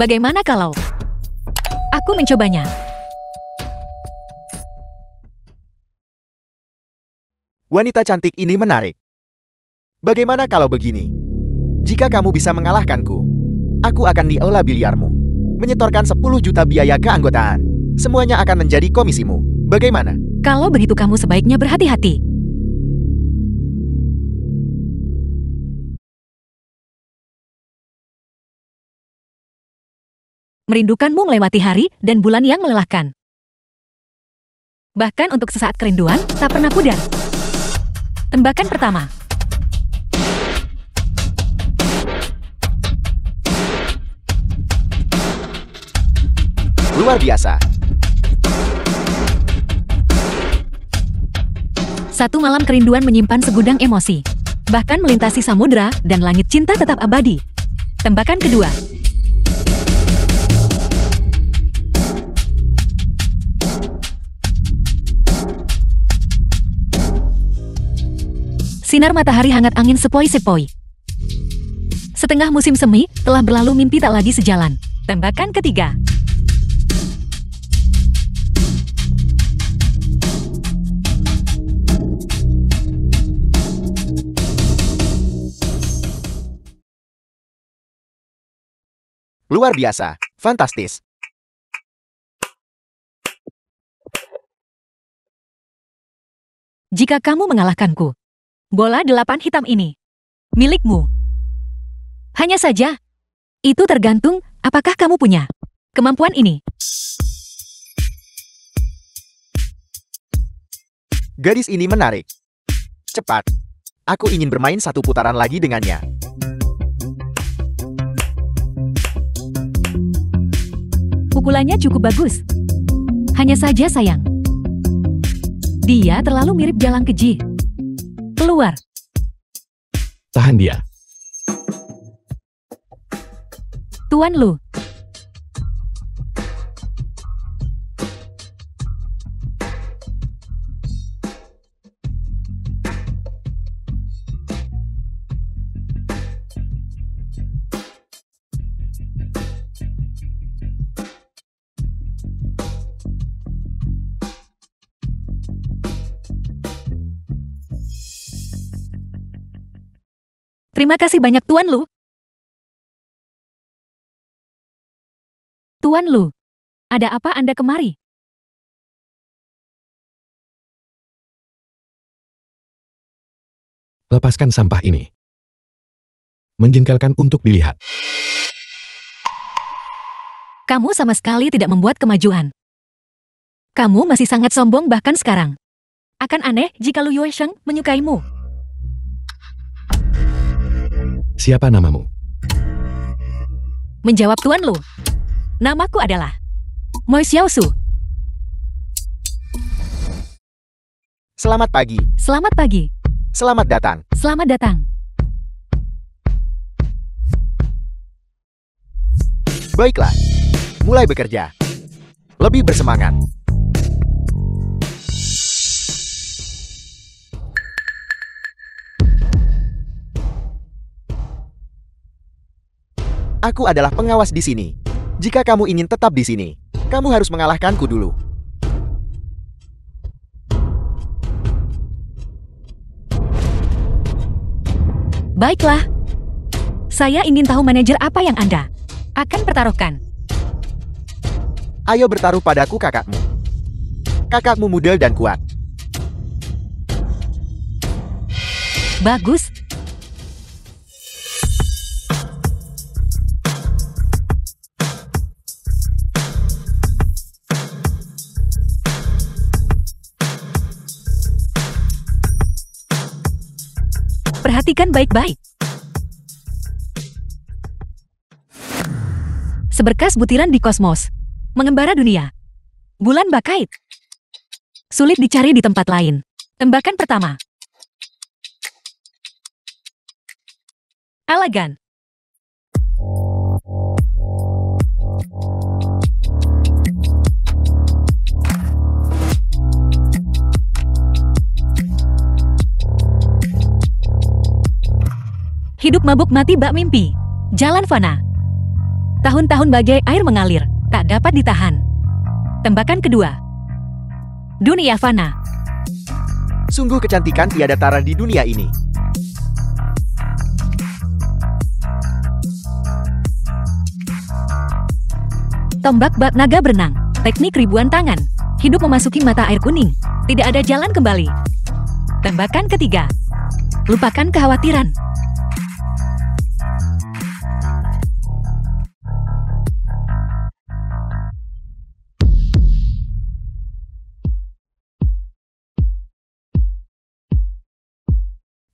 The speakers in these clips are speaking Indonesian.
Bagaimana kalau aku mencobanya? Wanita cantik ini menarik. Bagaimana kalau begini? Jika kamu bisa mengalahkanku, aku akan diolah biliarmu. Menyetorkan 10 juta biaya keanggotaan. Semuanya akan menjadi komisimu. Bagaimana? Kalau begitu kamu sebaiknya berhati-hati. Merindukanmu melewati hari dan bulan yang melelahkan. Bahkan untuk sesaat kerinduan, tak pernah pudar. Tembakan pertama. Luar biasa. Satu malam kerinduan menyimpan segudang emosi. Bahkan melintasi samudera dan langit cinta tetap abadi. Tembakan kedua. Sinar matahari hangat angin sepoi-sepoi. Setengah musim semi telah berlalu, mimpi tak lagi sejalan. Tembakan ketiga. Luar biasa. Fantastis. Jika kamu mengalahkanku, bola 8 hitam ini milikmu. Hanya saja, itu tergantung apakah kamu punya kemampuan ini. Gadis ini menarik. Cepat. Aku ingin bermain satu putaran lagi dengannya. Pukulannya cukup bagus. Hanya saja sayang, dia terlalu mirip jalang keji. Keluar. Tahan dia. Tuan Lu. Terima kasih banyak Tuan Lu. Tuan Lu, ada apa Anda kemari? Lepaskan sampah ini. Menjengkelkan untuk dilihat. Kamu sama sekali tidak membuat kemajuan. Kamu masih sangat sombong bahkan sekarang. Akan aneh jika Lu Yuesheng menyukaimu. Siapa namamu? Menjawab Tuan Lu. Namaku adalah Moi Xiaosu. Selamat pagi. Selamat pagi. Selamat datang. Selamat datang. Baiklah. Mulai bekerja. Lebih bersemangat. Aku adalah pengawas di sini. Jika kamu ingin tetap di sini, kamu harus mengalahkanku dulu. Baiklah. Saya ingin tahu manajer apa yang Anda akan pertaruhkan. Ayo bertaruh padaku kakakmu. Kakakmu muda dan kuat. Bagus. Perhatikan baik-baik. Seberkas butiran di kosmos. Mengembara dunia. Bulan bakait. Sulit dicari di tempat lain. Tembakan pertama. Elegan. Hidup mabuk mati bak mimpi. Jalan fana. Tahun-tahun bagai air mengalir, tak dapat ditahan. Tembakan kedua. Dunia fana. Sungguh kecantikan tiada tara di dunia ini. Tombak bak naga berenang. Teknik ribuan tangan. Hidup memasuki mata air kuning. Tidak ada jalan kembali. Tembakan ketiga. Lupakan kekhawatiran.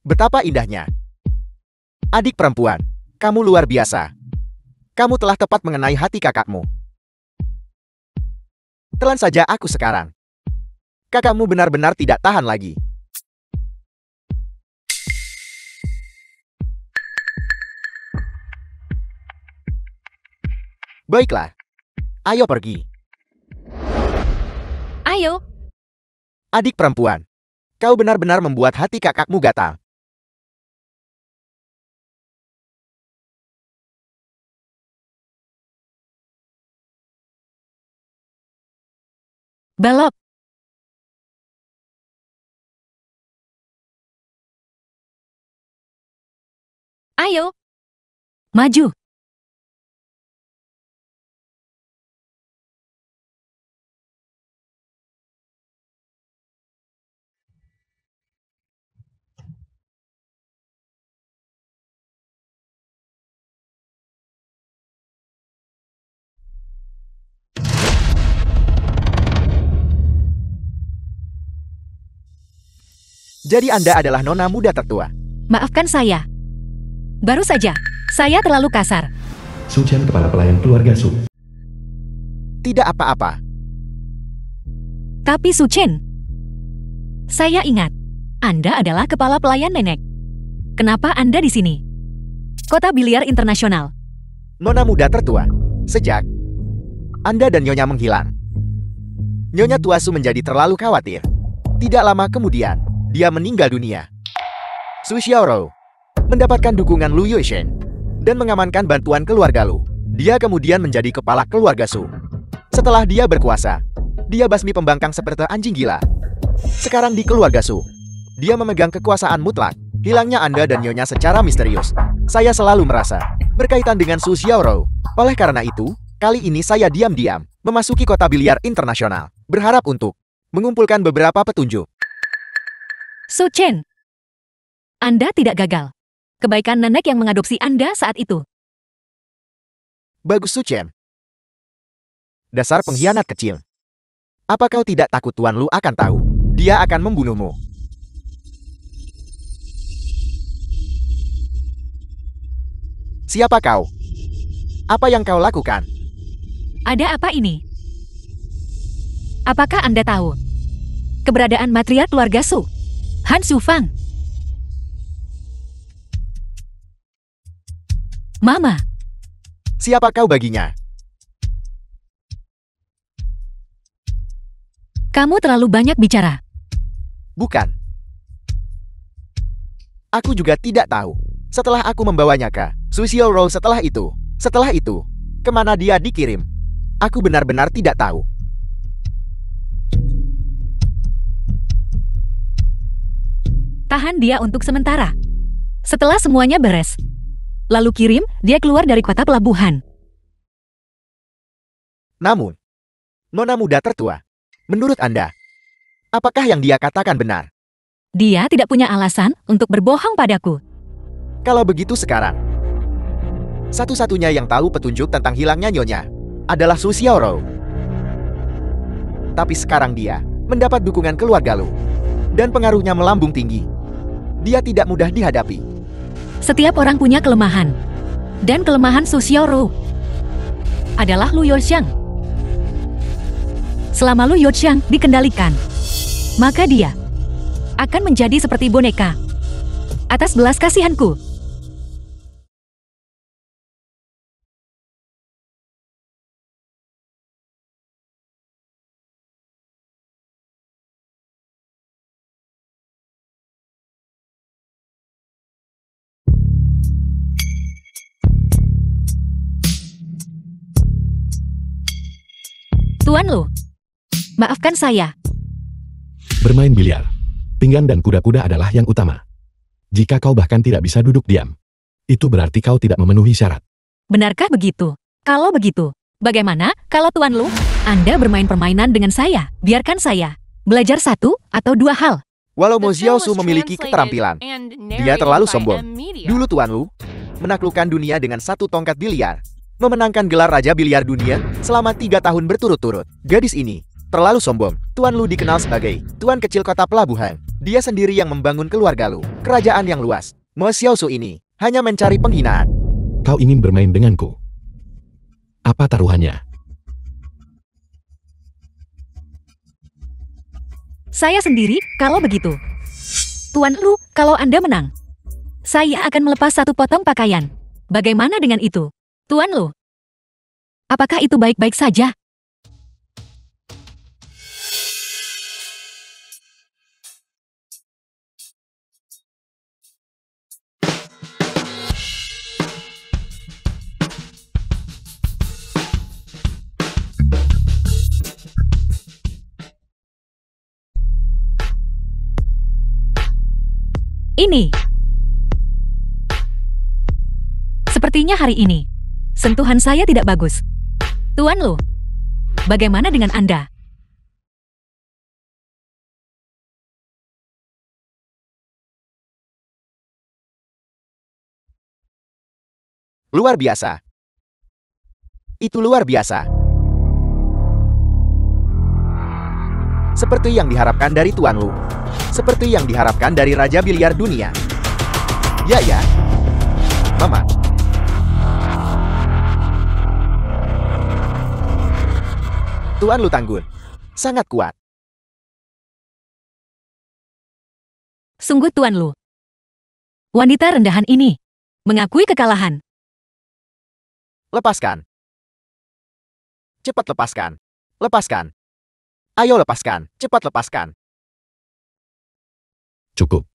Betapa indahnya. Adik perempuan, kamu luar biasa. Kamu telah tepat mengenai hati kakakmu. Telan saja aku sekarang. Kakakmu benar-benar tidak tahan lagi. Baiklah. Ayo pergi. Ayo. Adik perempuan, kau benar-benar membuat hati kakakmu gatal. Balok. Ayo. Maju. Jadi Anda adalah nona muda tertua. Maafkan saya. Baru saja, saya terlalu kasar. Su Chen, kepala pelayan keluarga Su. Tidak apa-apa. Tapi Su Chen, saya ingat, Anda adalah kepala pelayan nenek. Kenapa Anda di sini? Kota biliar internasional. Nona muda tertua. Sejak Anda dan Nyonya menghilang, Nyonya Tuasu menjadi terlalu khawatir. Tidak lama kemudian, dia meninggal dunia. Su Xiaorou mendapatkan dukungan Lu Yueshen dan mengamankan bantuan keluarga Lu. Dia kemudian menjadi kepala keluarga Su. Setelah dia berkuasa, dia basmi pembangkang seperti anjing gila. Sekarang di keluarga Su, dia memegang kekuasaan mutlak. Hilangnya Anda dan Nyonya secara misterius, saya selalu merasa berkaitan dengan Su Xiaorou. Oleh karena itu, kali ini saya diam-diam memasuki kota biliar internasional, berharap untuk mengumpulkan beberapa petunjuk. Su Chen, Anda tidak gagal. Kebaikan nenek yang mengadopsi Anda saat itu. Bagus Su Chen. Dasar pengkhianat kecil. Apa kau tidak takut Tuan Lu akan tahu? Dia akan membunuhmu. Siapa kau? Apa yang kau lakukan? Ada apa ini? Apakah Anda tahu keberadaan matriark keluarga Su? Han Shufang. Mama. Siapa kau baginya? Kamu terlalu banyak bicara. Bukan. Aku juga tidak tahu. Setelah aku membawanya ke Su Xiaorou setelah itu, kemana dia dikirim? Aku benar-benar tidak tahu. Tahan dia untuk sementara. Setelah semuanya beres, lalu kirim dia keluar dari kota pelabuhan. Namun, nona muda tertua, menurut Anda, apakah yang dia katakan benar? Dia tidak punya alasan untuk berbohong padaku. Kalau begitu sekarang, satu-satunya yang tahu petunjuk tentang hilangnya Nyonya adalah Su Xiaorou. Tapi sekarang dia mendapat dukungan keluarga Lu, dan pengaruhnya melambung tinggi. Dia tidak mudah dihadapi. Setiap orang punya kelemahan. Dan kelemahan Su Xiaorou adalah Lu Youxiang. Selama Lu Youxiang dikendalikan, maka dia akan menjadi seperti boneka. Atas belas kasihanku, Tuan Lu, maafkan saya. Bermain biliar, pinggan dan kuda-kuda adalah yang utama. Jika kau bahkan tidak bisa duduk diam, itu berarti kau tidak memenuhi syarat. Benarkah begitu? Kalau begitu, bagaimana kalau Tuan Lu, Anda bermain permainan dengan saya? Biarkan saya belajar satu atau dua hal. Walau Mo Xiaosu memiliki keterampilan, dia terlalu sombong. Dulu Tuan Lu menaklukkan dunia dengan satu tongkat biliar, memenangkan gelar Raja Biliar Dunia selama 3 tahun berturut-turut. Gadis ini terlalu sombong. Tuan Lu dikenal sebagai Tuan Kecil Kota Pelabuhan. Dia sendiri yang membangun keluarga Lu, kerajaan yang luas. Mo Xiaosu ini hanya mencari penghinaan. Kau ingin bermain denganku? Apa taruhannya? Saya sendiri, kalau begitu. Tuan Lu, kalau Anda menang, saya akan melepas satu potong pakaian. Bagaimana dengan itu? Tuan Lu, apakah itu baik-baik saja? Ini. Sepertinya hari ini, sentuhan saya tidak bagus. Tuan Lu, bagaimana dengan Anda? Luar biasa. Itu luar biasa. Seperti yang diharapkan dari Tuan Lu. Seperti yang diharapkan dari Raja Biliar Dunia. Ya. Mama. Tuan Lu tangguh. Sangat kuat. Sungguh Tuan Lu. Wanita rendahan ini mengakui kekalahan. Lepaskan. Cepat lepaskan. Lepaskan. Ayo lepaskan. Cepat lepaskan. Cukup.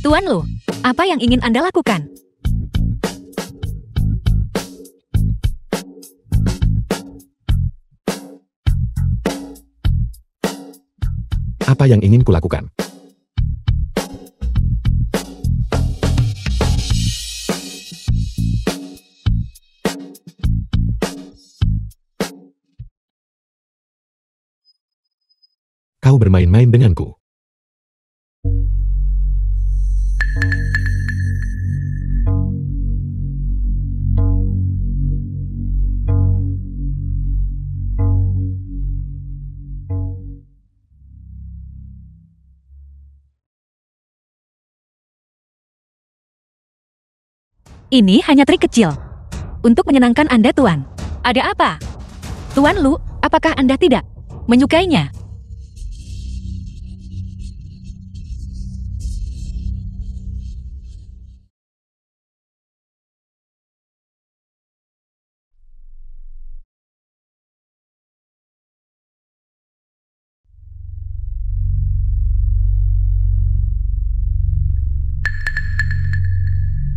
Tuan Lu, apa yang ingin Anda lakukan? Apa yang ingin kulakukan? Kau bermain-main denganku. Ini hanya trik kecil. Untuk menyenangkan Anda, Tuan. Ada apa? Tuan Lu, apakah Anda tidak menyukainya?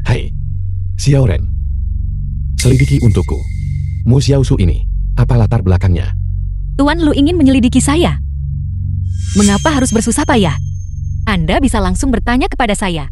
Hai, Xiao Ren. Selidiki untukku. Mo Xiaosu ini, apa latar belakangnya? Tuan Lu ingin menyelidiki saya. Mengapa harus bersusah payah? Anda bisa langsung bertanya kepada saya.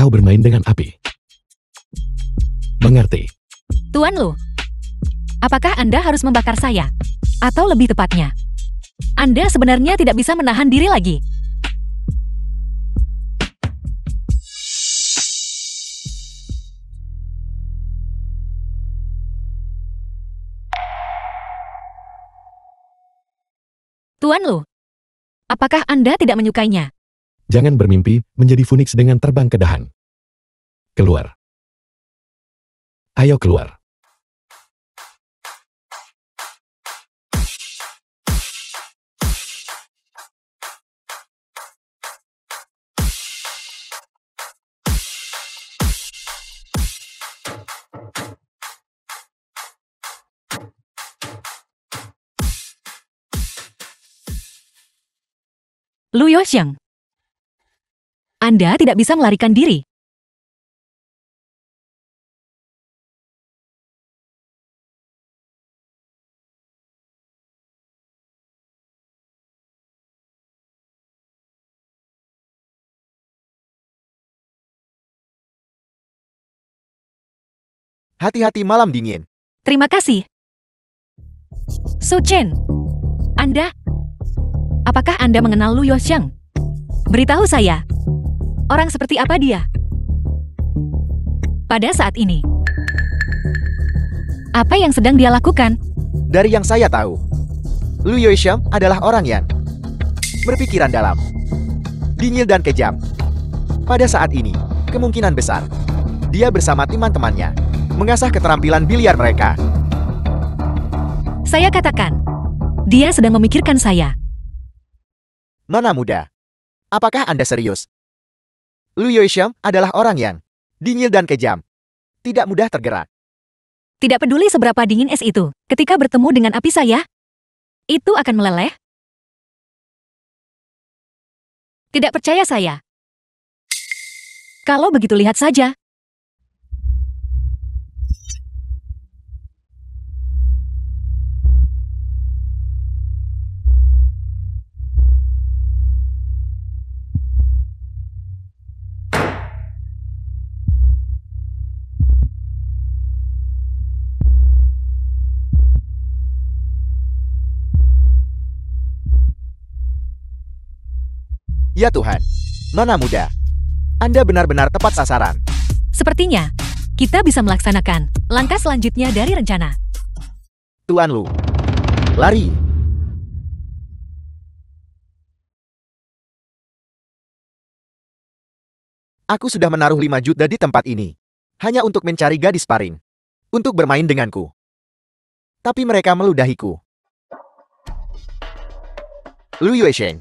Kau bermain dengan api. Mengerti. Tuan Lu, apakah Anda harus membakar saya? Atau lebih tepatnya, Anda sebenarnya tidak bisa menahan diri lagi. Tuan Lu, apakah Anda tidak menyukainya? Jangan bermimpi menjadi Phoenix dengan terbang ke dahan. Keluar. Ayo keluar. Lu Yoxiang, Anda tidak bisa melarikan diri. Hati-hati malam dingin. Terima kasih. Su Chen, apakah Anda mengenal Lu Yoxiang? Beritahu saya, orang seperti apa dia? Pada saat ini, apa yang sedang dia lakukan? Dari yang saya tahu, Lu Yoisham adalah orang yang berpikiran dalam, dingin dan kejam. Pada saat ini, kemungkinan besar, dia bersama teman-temannya mengasah keterampilan biliar mereka. Saya katakan, dia sedang memikirkan saya. Nona muda, apakah Anda serius? Lu Yoisham adalah orang yang dingin dan kejam, tidak mudah tergerak. Tidak peduli seberapa dingin es itu, ketika bertemu dengan api saya, itu akan meleleh. Tidak percaya saya? Kalau begitu lihat saja. Ya Tuhan, Nona muda, Anda benar-benar tepat sasaran. Sepertinya, kita bisa melaksanakan langkah selanjutnya dari rencana. Tuan Lu, lari. Aku sudah menaruh 5 juta di tempat ini, hanya untuk mencari gadis paring, untuk bermain denganku. Tapi mereka meludahiku. Lu Yuesheng,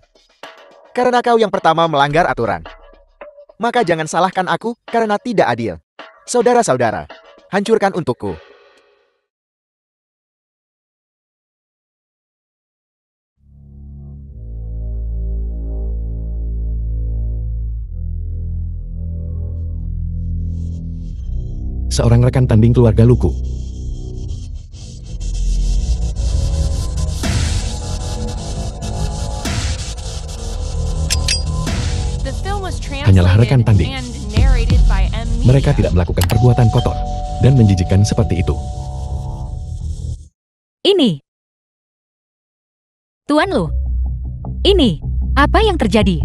karena kau yang pertama melanggar aturan, maka jangan salahkan aku karena tidak adil. Saudara-saudara, hancurkan untukku. Seorang rekan tanding keluarga Luku. Hanyalah rekan tanding. Mereka tidak melakukan perbuatan kotor dan menjijikkan seperti itu. Ini. Tuan Lu. Ini. Apa yang terjadi?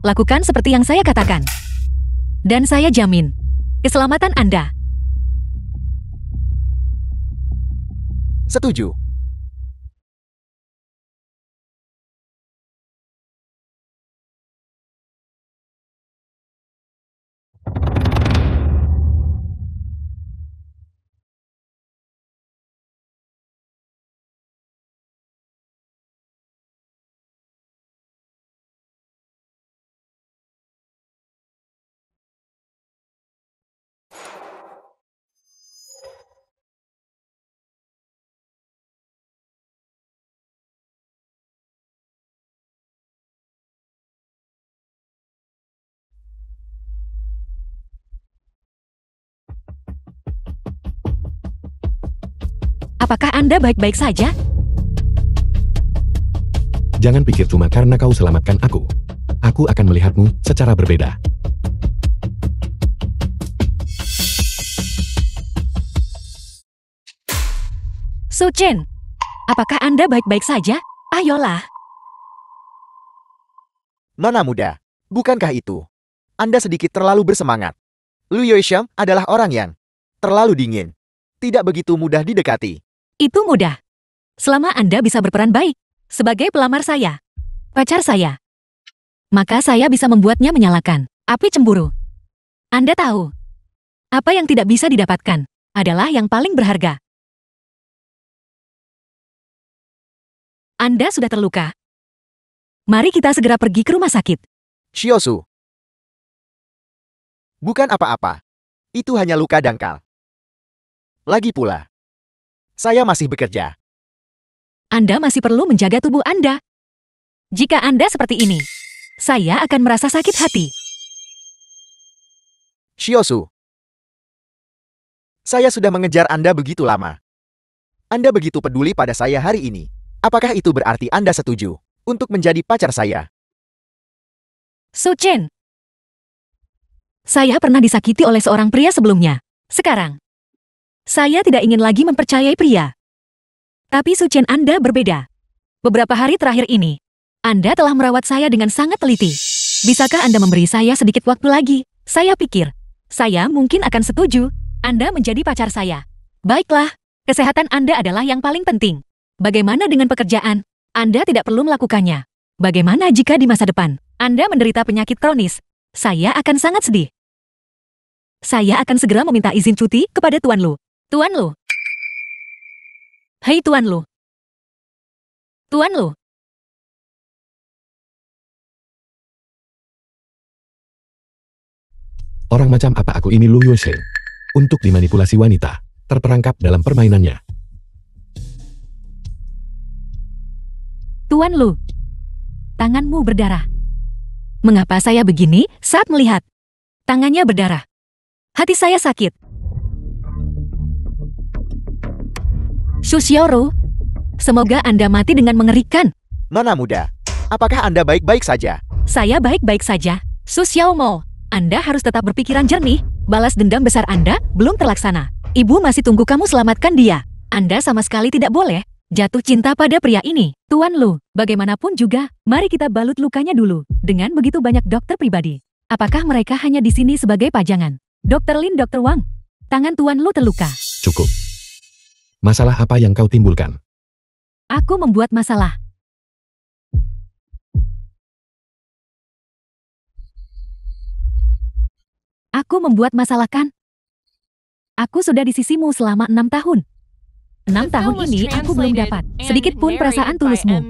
Lakukan seperti yang saya katakan. Dan saya jamin keselamatan Anda. Setuju. apakah Anda baik-baik saja? Jangan pikir cuma karena kau selamatkan aku. Aku akan melihatmu secara berbeda. Su Chen, apakah Anda baik-baik saja? Ayolah. Nona muda, bukankah itu? Anda sedikit terlalu bersemangat. Lu Yuesham adalah orang yang terlalu dingin. Tidak begitu mudah didekati. Itu mudah. Selama Anda bisa berperan baik sebagai pelamar saya, pacar saya, maka saya bisa membuatnya menyalakan api cemburu. Anda tahu, apa yang tidak bisa didapatkan adalah yang paling berharga. Anda sudah terluka. Mari kita segera pergi ke rumah sakit. Shiosu. Bukan apa-apa. Itu hanya luka dangkal. Lagi pula, saya masih bekerja. Anda masih perlu menjaga tubuh Anda. Jika Anda seperti ini, saya akan merasa sakit hati. Shiosu. Saya sudah mengejar Anda begitu lama. Anda begitu peduli pada saya hari ini. Apakah itu berarti Anda setuju untuk menjadi pacar saya? Su Chen. Saya pernah disakiti oleh seorang pria sebelumnya. Sekarang, saya tidak ingin lagi mempercayai pria. Tapi Su Chen, Anda berbeda. Beberapa hari terakhir ini, Anda telah merawat saya dengan sangat teliti. Bisakah Anda memberi saya sedikit waktu lagi? Saya pikir, saya mungkin akan setuju Anda menjadi pacar saya. Baiklah, kesehatan Anda adalah yang paling penting. Bagaimana dengan pekerjaan? Anda tidak perlu melakukannya. Bagaimana jika di masa depan Anda menderita penyakit kronis? Saya akan sangat sedih. Saya akan segera meminta izin cuti kepada Tuan Lu. Tuan Lu. Hei Tuan Lu. Tuan Lu. Orang macam apa aku ini Lu Yuesheng? Untuk dimanipulasi wanita, terperangkap dalam permainannya. Tuan Lu. Tanganmu berdarah. Mengapa saya begini saat melihat tangannya berdarah? Hati saya sakit. Su Xiaoru, semoga Anda mati dengan mengerikan. Nona muda, apakah Anda baik-baik saja? Saya baik-baik saja. Su Xiaomo, Anda harus tetap berpikiran jernih. Balas dendam besar Anda belum terlaksana. Ibu masih tunggu kamu selamatkan dia. Anda sama sekali tidak boleh jatuh cinta pada pria ini. Tuan Lu, bagaimanapun juga, mari kita balut lukanya dulu. Dengan begitu banyak dokter pribadi. Apakah mereka hanya di sini sebagai pajangan? Dokter Lin, Dokter Wang, tangan Tuan Lu terluka. Cukup. Masalah apa yang kau timbulkan? Aku membuat masalah. Aku membuat masalah kan? Aku sudah di sisimu selama 6 tahun. 6 tahun ini aku belum dapat sedikit pun perasaan tulusmu.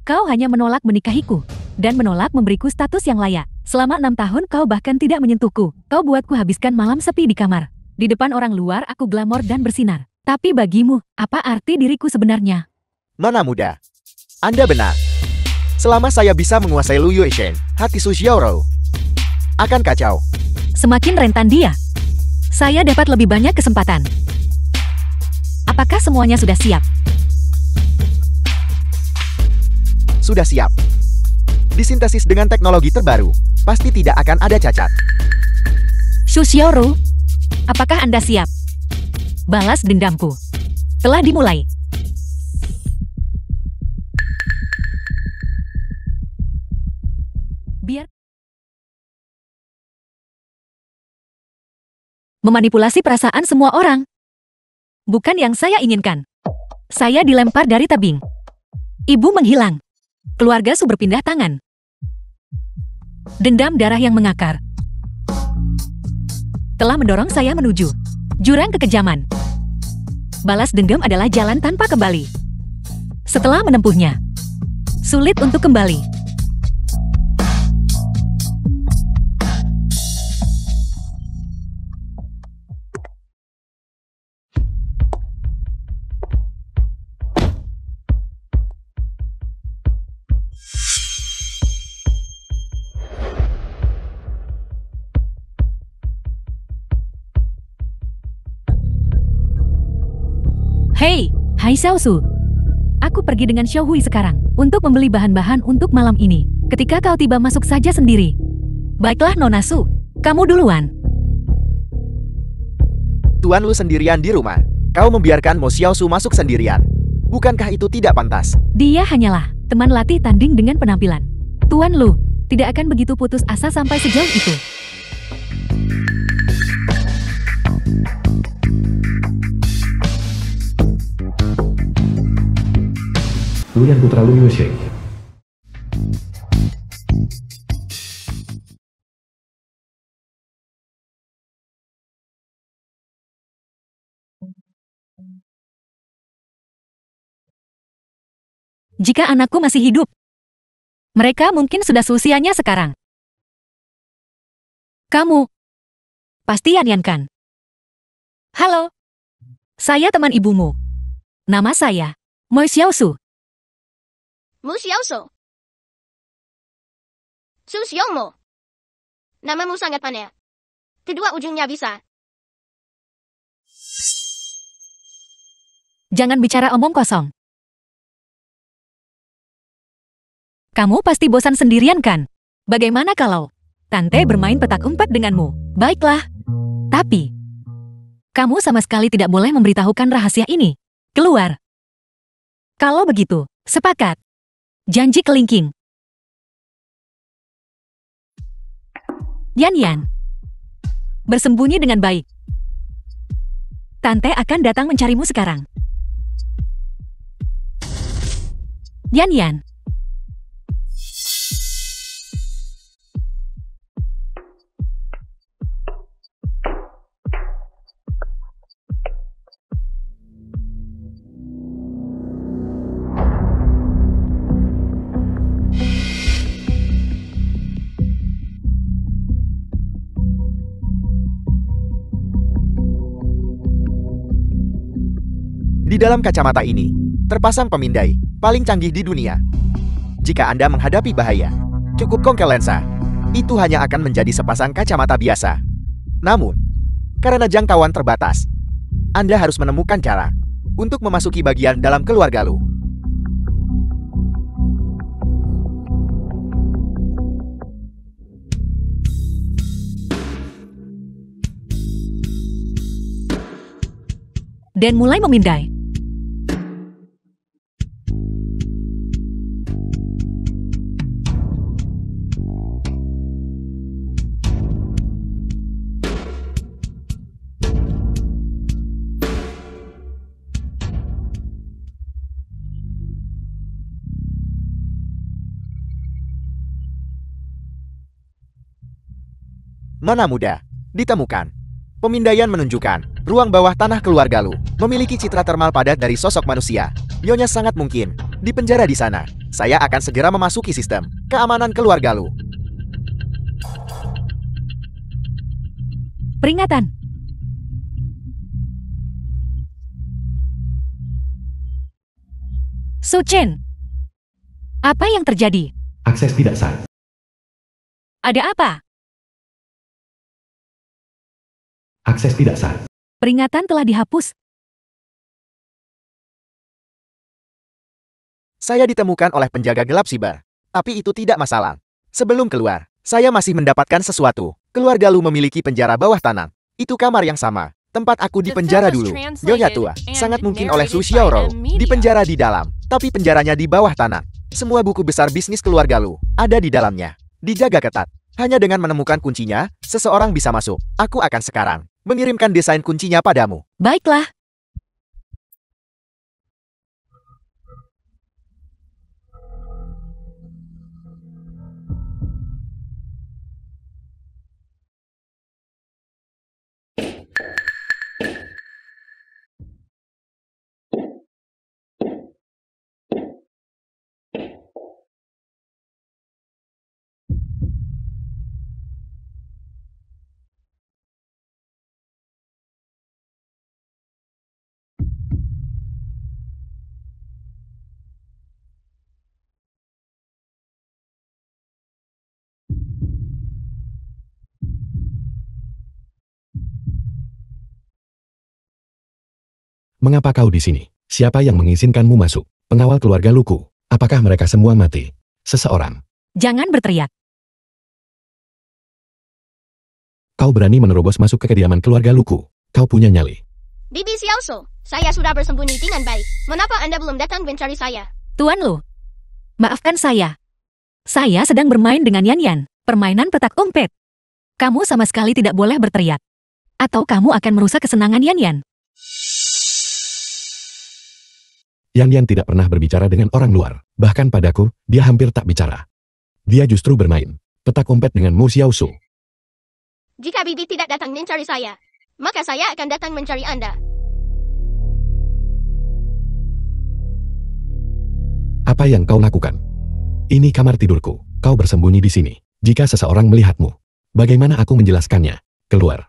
Kau hanya menolak menikahiku dan menolak memberiku status yang layak. Selama 6 tahun kau bahkan tidak menyentuhku. Kau buatku habiskan malam sepi di kamar. Di depan orang luar aku glamor dan bersinar. Tapi bagimu, apa arti diriku sebenarnya? Nona muda, Anda benar. Selama saya bisa menguasai Lu Yuesheng, hati Su Xiaoru akan kacau. Semakin rentan dia, saya dapat lebih banyak kesempatan. Apakah semuanya sudah siap? Sudah siap. Disintesis dengan teknologi terbaru, pasti tidak akan ada cacat. Su Xiaoru, apakah Anda siap? Balas dendamku telah dimulai. Biar memanipulasi perasaan semua orang. Bukan yang saya inginkan. Saya dilempar dari tebing. Ibu menghilang. Keluarga Su berpindah tangan. Dendam darah yang mengakar telah mendorong saya menuju jurang kekejaman. Balas dendam adalah jalan tanpa kembali. Setelah menempuhnya, sulit untuk kembali. Hei, Hai Xiaosu. Aku pergi dengan Xiao Hui sekarang untuk membeli bahan-bahan untuk malam ini. Ketika kau tiba masuk saja sendiri. Baiklah Nona Su, kamu duluan. Tuan Lu sendirian di rumah. Kau membiarkan Mo Xiaosu masuk sendirian. Bukankah itu tidak pantas? Dia hanyalah teman latih tanding dengan penampilan. Tuan Lu tidak akan begitu putus asa sampai sejauh itu. Luyan Putra Lu Yusheng. Jika anakku masih hidup, mereka mungkin sudah seusianya sekarang. Kamu pasti Yan kan? Halo, saya teman ibumu. Nama saya Mo Xiaosu. Mu Xiaosu. Su Xiaomo. Namamu sangat aneh. Kedua ujungnya bisa. Jangan bicara omong kosong. Kamu pasti bosan sendirian kan? Bagaimana kalau Tante bermain petak umpet denganmu? Baiklah. Tapi, kamu sama sekali tidak boleh memberitahukan rahasia ini. Keluar. Kalau begitu, sepakat. Janji kelingking. Yan. Bersembunyi dengan baik. Tante akan datang mencarimu sekarang. Yan. Di dalam kacamata ini, terpasang pemindai paling canggih di dunia. Jika Anda menghadapi bahaya, cukup kongkel lensa. Itu hanya akan menjadi sepasang kacamata biasa. Namun, karena jangkauan terbatas, Anda harus menemukan cara untuk memasuki bagian dalam keluarga Lu. Dan mulai memindai. Mana mudah ditemukan. Pemindaian menunjukkan ruang bawah tanah keluarga Lu memiliki citra termal padat dari sosok manusia. Nyonya sangat mungkin di penjara di sana. Saya akan segera memasuki sistem keamanan keluarga Lu. Peringatan. Su Chen. Apa yang terjadi? Akses tidak sah. Ada apa? Akses tidak sah. Peringatan telah dihapus. Saya ditemukan oleh penjaga gelap siber. Tapi itu tidak masalah. Sebelum keluar, saya masih mendapatkan sesuatu. Keluarga Lu memiliki penjara bawah tanah. Itu kamar yang sama tempat aku di penjara dulu. Nyonya tua, sangat mungkin oleh Su Xiaorou di penjara di dalam, tapi penjaranya di bawah tanah. Semua buku besar bisnis keluarga Lu ada di dalamnya. Dijaga ketat. Hanya dengan menemukan kuncinya, seseorang bisa masuk. Aku akan sekarang mengirimkan desain kuncinya padamu. Baiklah. Mengapa kau di sini? Siapa yang mengizinkanmu masuk? Pengawal keluarga Luku. Apakah mereka semua mati? Seseorang. Jangan berteriak. Kau berani menerobos masuk ke kediaman keluarga Luku. Kau punya nyali. Bibi Xiaoso, saya sudah bersembunyi dengan baik. Mengapa Anda belum datang mencari saya? Tuan Lu, maafkan saya. Saya sedang bermain dengan Yan Yan, permainan petak umpet. Kamu sama sekali tidak boleh berteriak. Atau kamu akan merusak kesenangan Yan Yan. Yan Yan tidak pernah berbicara dengan orang luar. Bahkan padaku, dia hampir tak bicara. Dia justru bermain petak umpet dengan Mu Xiaosu. Jika Bibi tidak datang mencari saya, maka saya akan datang mencari Anda. Apa yang kau lakukan? Ini kamar tidurku. Kau bersembunyi di sini. Jika seseorang melihatmu, bagaimana aku menjelaskannya? Keluar.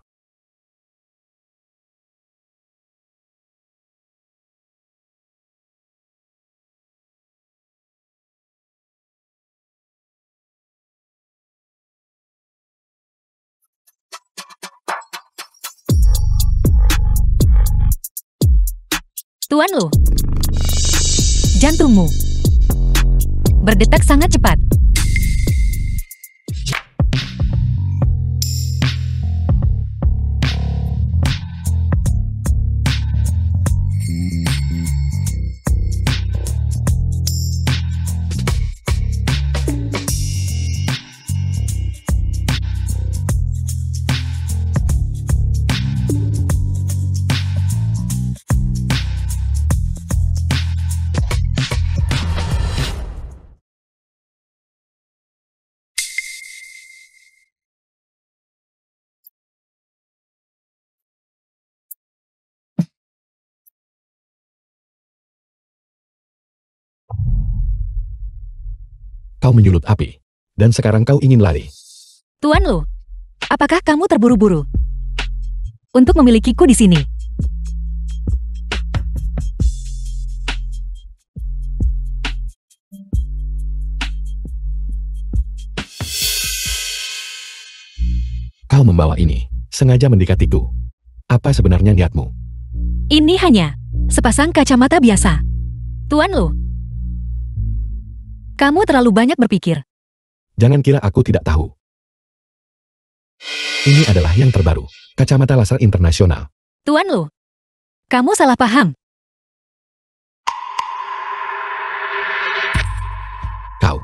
Tuan Lu, jantungmu berdetak sangat cepat. Kau menyulut api. Dan sekarang kau ingin lari. Tuan Lu, apakah kamu terburu-buru untuk memilikiku di sini? Kau membawa ini, sengaja mendekatiku. Apa sebenarnya niatmu? Ini hanya sepasang kacamata biasa. Tuan Lu, kamu terlalu banyak berpikir. Jangan kira aku tidak tahu. Ini adalah yang terbaru. Kacamata laser internasional. Tuan Lu, kamu salah paham. Kau.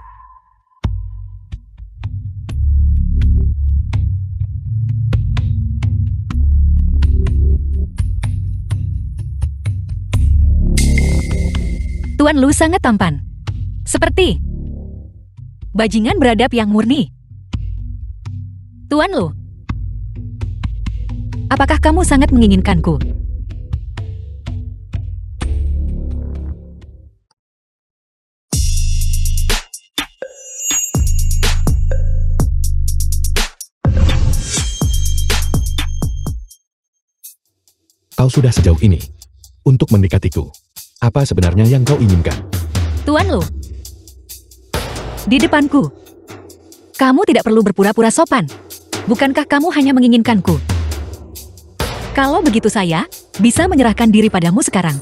Tuan Lu sangat tampan. Seperti bajingan beradab yang murni. Tuan Lu, apakah kamu sangat menginginkanku? Kau sudah sejauh ini untuk mendekatiku. Apa sebenarnya yang kau inginkan? Tuan Lu, di depanku. Kamu tidak perlu berpura-pura sopan. Bukankah kamu hanya menginginkanku? Kalau begitu saya bisa menyerahkan diri padamu sekarang.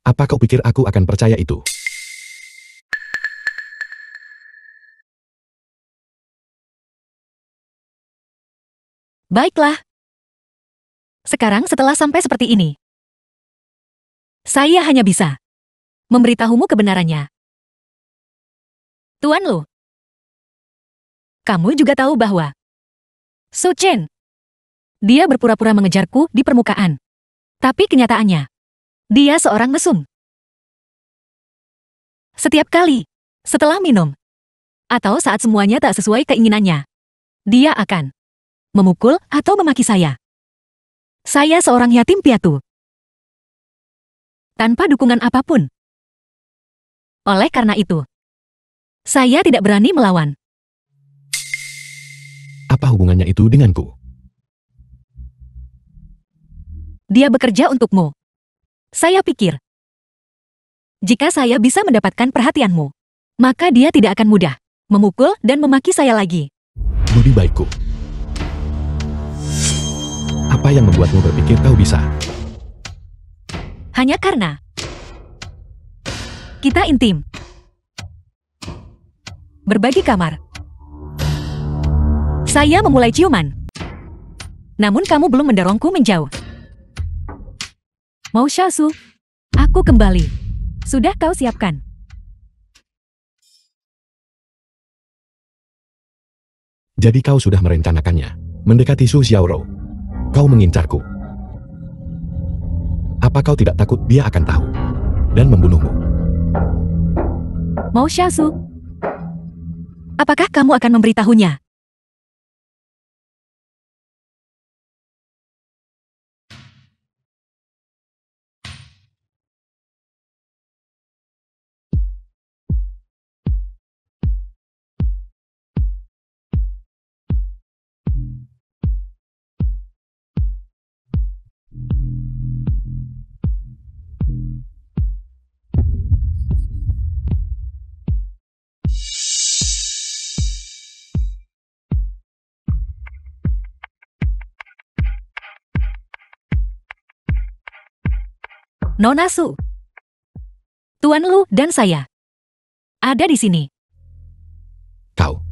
Apa kau pikir aku akan percaya itu? Baiklah. Sekarang setelah sampai seperti ini, saya hanya bisa memberitahumu kebenarannya. Tuan Lu, kamu juga tahu bahwa Su Chen, dia berpura-pura mengejarku di permukaan. Tapi kenyataannya, dia seorang mesum. Setiap kali, setelah minum, atau saat semuanya tak sesuai keinginannya, dia akan memukul atau memaki saya. Saya seorang yatim piatu. tanpa dukungan apapun. Oleh karena itu, saya tidak berani melawan. Apa hubungannya itu denganku? Dia bekerja untukmu. Saya pikir, jika saya bisa mendapatkan perhatianmu, maka dia tidak akan mudah memukul dan memaki saya lagi. Budi baikku. Apa yang membuatmu berpikir kau bisa? Hanya karena kita intim. Berbagi kamar. Saya memulai ciuman. Namun kamu belum mendorongku menjauh. Mau Shasu, aku kembali. Sudah kau siapkan? Jadi kau sudah merencanakannya. Mendekati Su Xiaoro. Kau mengincarku. Apa kau tidak takut dia akan tahu dan membunuhmu? Mau Shasu, apakah kamu akan memberitahunya? Nona Su, Tuan Lu dan saya ada di sini. Kau.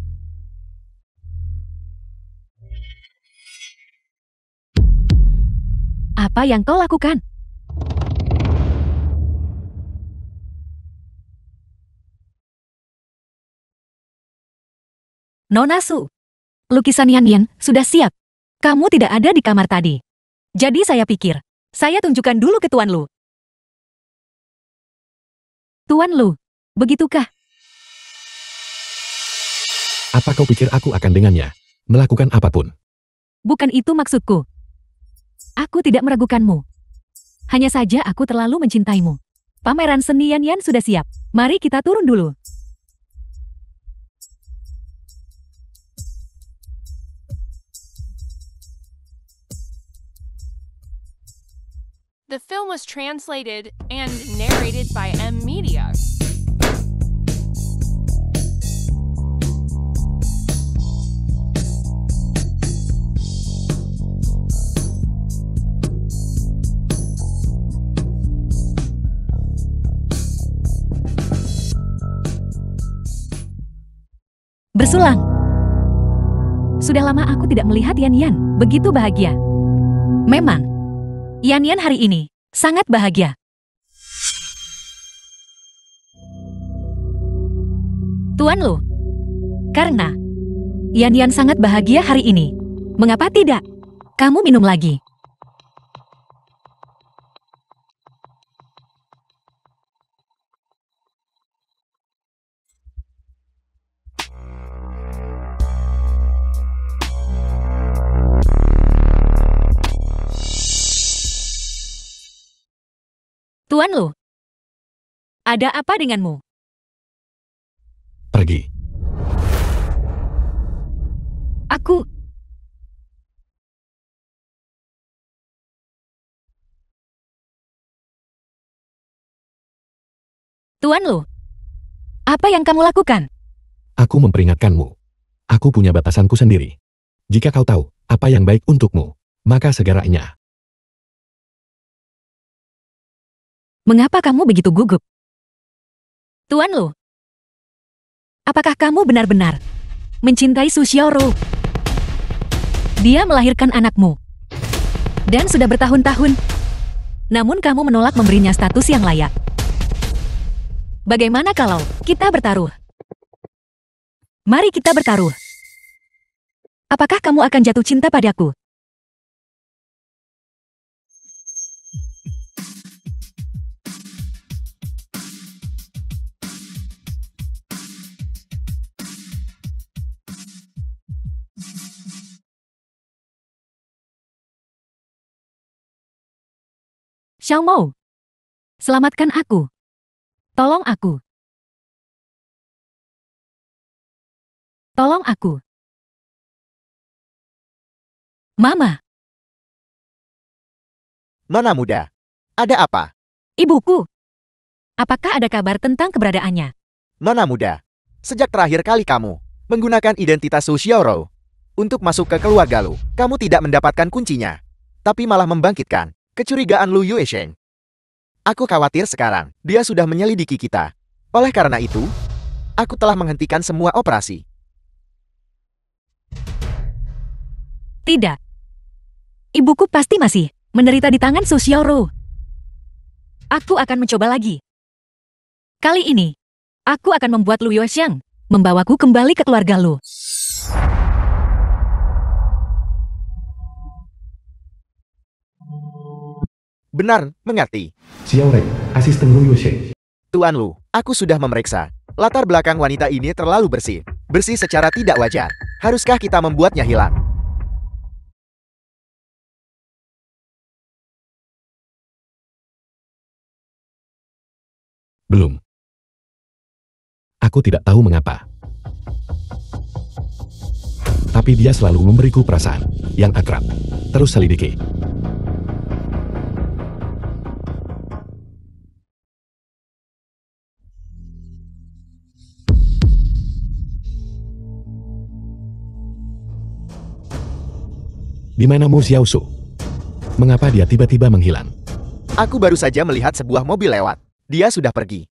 Apa yang kau lakukan? Nona Su, lukisan Yan Yan sudah siap. Kamu tidak ada di kamar tadi. Jadi saya pikir, saya tunjukkan dulu ke Tuan Lu. Tuan Lu, begitukah? Apa kau pikir aku akan dengannya? Melakukan apapun. Bukan itu maksudku. Aku tidak meragukanmu. Hanya saja aku terlalu mencintaimu. Pameran seni Yan Yan sudah siap. Mari kita turun dulu. The film was translated and narrated by M Media. Bersulang. Sudah lama aku tidak melihat Yan Yan begitu bahagia. Memang, Yan Yan hari ini sangat bahagia. Tuan Lu, karena Yan Yan sangat bahagia hari ini, mengapa tidak? Kamu minum lagi. Tuan Lu, ada apa denganmu? Pergi. Aku... Tuan Lu, apa yang kamu lakukan? Aku memperingatkanmu. Aku punya batasanku sendiri. Jika kau tahu apa yang baik untukmu, maka segaranya. Mengapa kamu begitu gugup? Tuan Lu, apakah kamu benar-benar mencintai Su Xiaoro? Dia melahirkan anakmu. Dan sudah bertahun-tahun. Namun kamu menolak memberinya status yang layak. Bagaimana kalau kita bertaruh? Mari kita bertaruh. Apakah kamu akan jatuh cinta padaku? Xiao Mou, Selamatkan aku. Tolong aku. Tolong aku. Mama, Nona muda, ada apa? ibuku. Apakah ada kabar tentang keberadaannya? Nona muda, sejak terakhir kali kamu menggunakan identitas Sushioro untuk masuk ke keluarga Lu, kamu tidak mendapatkan kuncinya, tapi malah membangkitkan kecurigaan Lu Yuesheng. Aku khawatir sekarang dia sudah menyelidiki kita. Oleh karena itu, aku telah menghentikan semua operasi. Tidak. Ibuku pasti masih menderita di tangan Sushioro. Aku akan mencoba lagi. Kali ini, aku akan membuat Lu Yuesheng membawaku kembali ke keluarga Lu. Benar, mengerti. Xiao Rei, asisten Lu Yuesheng. Tuan Lu, aku sudah memeriksa. Latar belakang wanita ini terlalu bersih. Bersih secara tidak wajar. Haruskah kita membuatnya hilang? Belum. Aku tidak tahu mengapa. Tapi dia selalu memberiku perasaan yang akrab. Terus selidiki. Di mana Mu Xiaosu? Mengapa dia tiba-tiba menghilang? Aku baru saja melihat sebuah mobil lewat. Dia sudah pergi.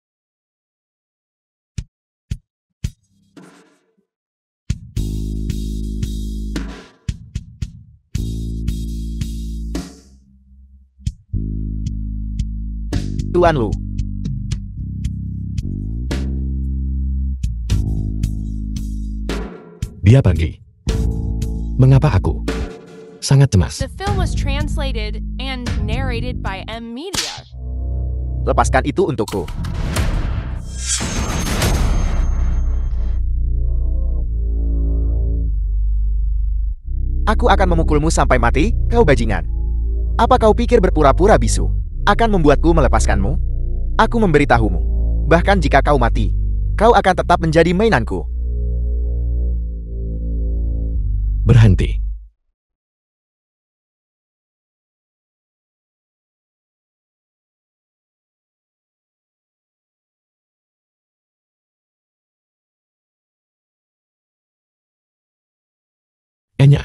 Tuan Lu, Dia pergi. Mengapa aku sangat cemas? The film was translated and narrated by M Media. lepaskan itu untukku. Aku akan memukulmu sampai mati, kau bajingan. Apa kau pikir berpura-pura bisu akan membuatku melepaskanmu? Aku memberitahumu, bahkan jika kau mati, kau akan tetap menjadi mainanku. Berhenti. Enya.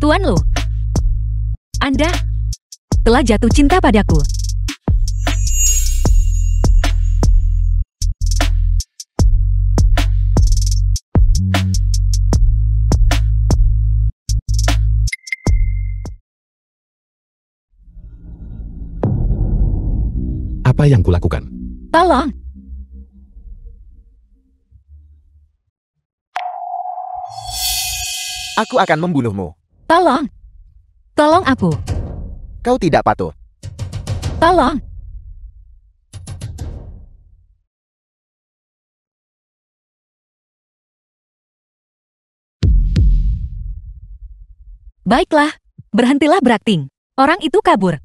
Tuan Lu, Anda telah jatuh cinta padaku. Apa yang kulakukan? Tolong, Aku akan membunuhmu. tolong, tolong aku, Kau tidak patut. tolong. Baiklah, berhentilah berakting. Orang itu kabur.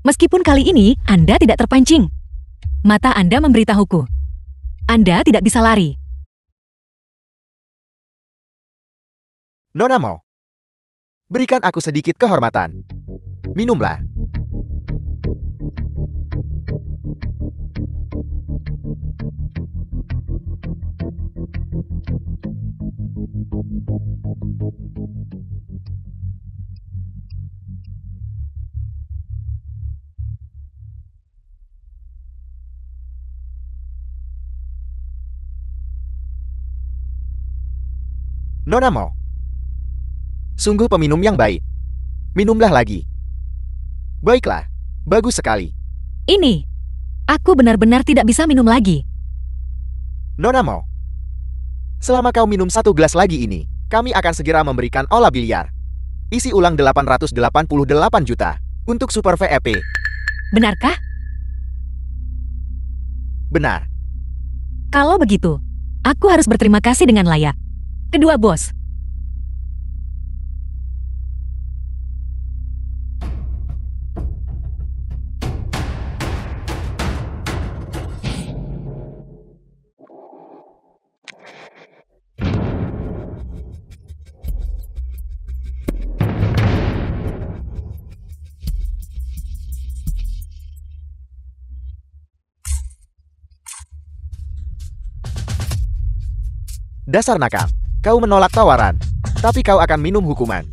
Meskipun kali ini Anda tidak terpancing. Mata Anda memberitahuku. Anda tidak bisa lari. Nona mau. Berikan aku sedikit kehormatan. Minumlah. Nona mau. Sungguh peminum yang baik. Minumlah lagi. Baiklah, bagus sekali. Ini, aku benar-benar tidak bisa minum lagi. Nona mau. Selama kau minum 1 gelas lagi ini, kami akan segera memberikan olah biliar. Isi ulang 888 juta. Untuk Super VEP. Benarkah? Benar. Kalau begitu, aku harus berterima kasih dengan layak. Kedua bos. Dasar nakal. Kau menolak tawaran. Tapi kau akan minum hukuman.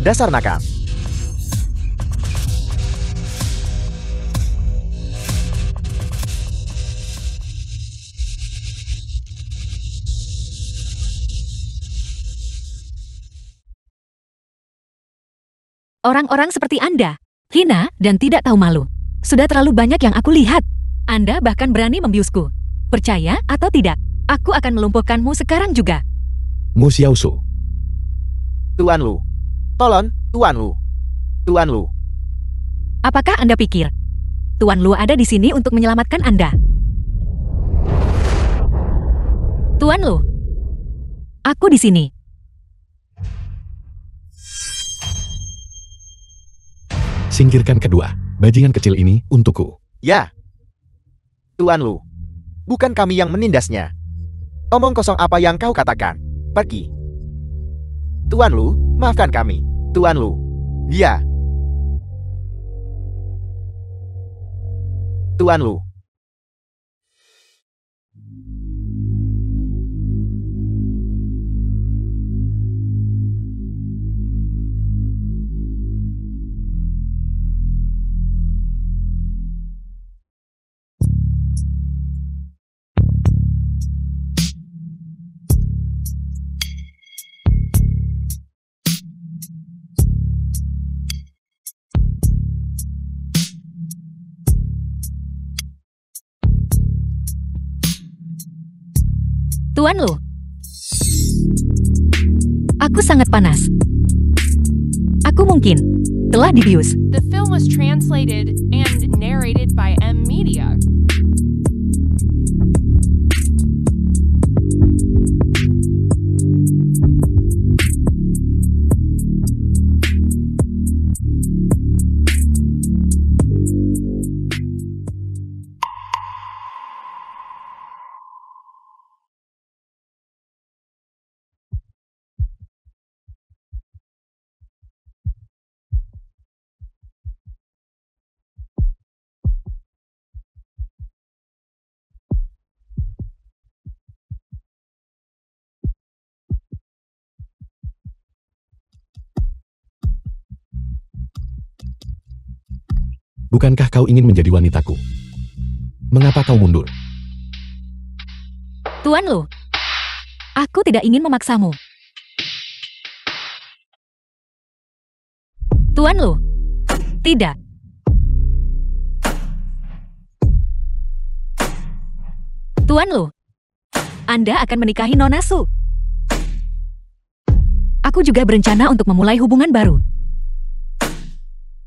Dasar nakal. Orang-orang seperti Anda, hina dan tidak tahu malu. Sudah terlalu banyak yang aku lihat. Anda bahkan berani membiusku. Percaya atau tidak, aku akan melumpuhkanmu sekarang juga. Mu Xiaosu. Tuan Lu. Tolong, Tuan Lu. Tuan Lu. Apakah Anda pikir Tuan Lu ada di sini untuk menyelamatkan Anda? Tuan Lu, aku di sini. Singkirkan kedua bajingan kecil ini untukku. Ya. Tuan Lu. Bukan kami yang menindasnya. Omong kosong apa yang kau katakan. Pergi. Tuan Lu, maafkan kami. Tuan Lu. Ya. Tuan Lu. Tuan Lu. Aku sangat panas. Aku mungkin telah dibius. The film was translated and narrated by M Media. Bukankah kau ingin menjadi wanitaku? Mengapa kau mundur? Tuan Lu, aku tidak ingin memaksamu. Tuan Lu, tidak. Tuan Lu, Anda akan menikahi Nona Su. Aku juga berencana untuk memulai hubungan baru.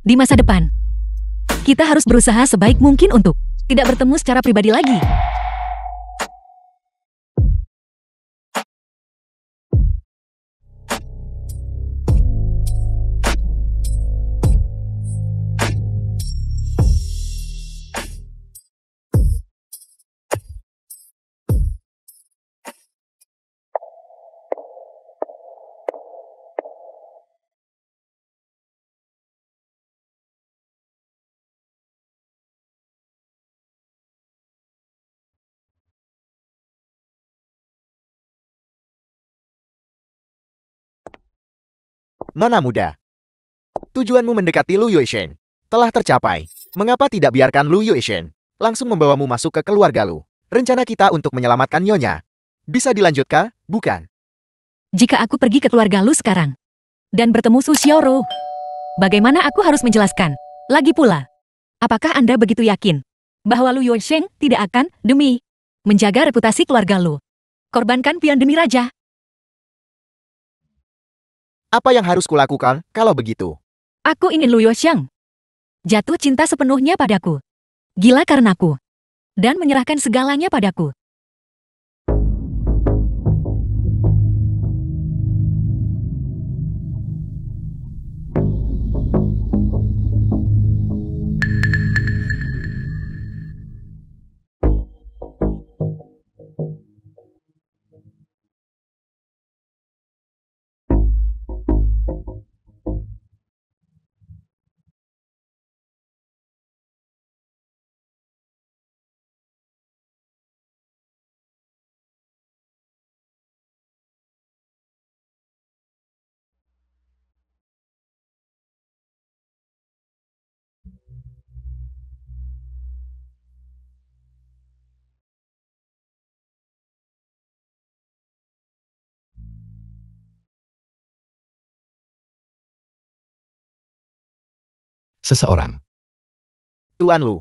Di masa depan, kita harus berusaha sebaik mungkin untuk tidak bertemu secara pribadi lagi. Nona muda. Tujuanmu mendekati Lu Yueshen telah tercapai. Mengapa tidak biarkan Lu Yueshen langsung membawamu masuk ke keluarga Lu? Rencana kita untuk menyelamatkan Nyonya bisa dilanjutkan, bukan? Jika aku pergi ke keluarga Lu sekarang dan bertemu Su Xiaoro, bagaimana aku harus menjelaskan? Lagi pula, apakah Anda begitu yakin bahwa Lu Yuesheng tidak akan demi menjaga reputasi keluarga Lu Korbankan pion demi raja. Apa yang harus kulakukan kalau begitu? Aku ingin Lu Yuxiang jatuh cinta sepenuhnya padaku. Gila karenaku. Dan menyerahkan segalanya padaku. Seseorang. Tuan Lu.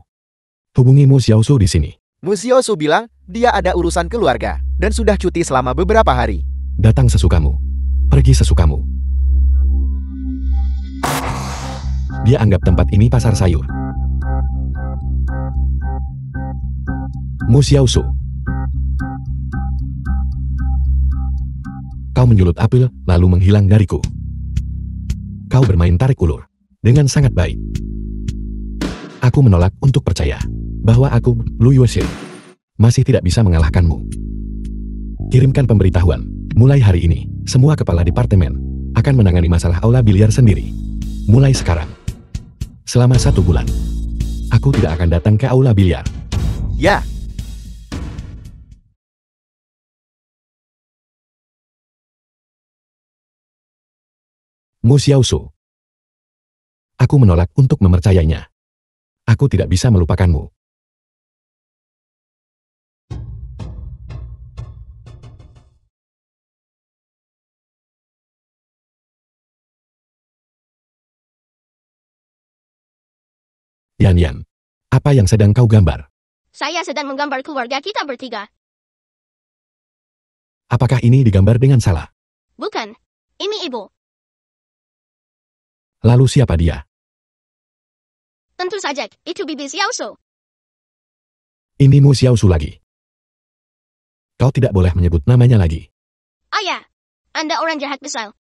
Hubungi Mu Xiaosu di sini. Mu Xiaosu bilang dia ada urusan keluarga dan sudah cuti selama beberapa hari. Datang sesukamu. Pergi sesukamu. Dia anggap tempat ini pasar sayur. Mu Xiaosu. Kau menyulut apel, lalu menghilang dariku. Kau bermain tarik ulur. Dengan sangat baik. Aku menolak untuk percaya bahwa aku, Lu Yuxiang, masih tidak bisa mengalahkanmu. Kirimkan pemberitahuan. Mulai hari ini, semua kepala departemen akan menangani masalah aula biliar sendiri. Mulai sekarang. Selama 1 bulan. Aku tidak akan datang ke aula biliar. Ya, Mu Xiaosu. Aku menolak untuk mempercayainya. Aku tidak bisa melupakanmu. Yan, apa yang sedang kau gambar? Saya sedang menggambar keluarga kita bertiga. Apakah ini digambar dengan salah? Bukan. Ini ibu. Lalu siapa dia? Tentu saja, itu Bibi Xiaosu. Ini Mu Xiaosu lagi. Kau tidak boleh menyebut namanya lagi. Ayah, Anda orang jahat besar.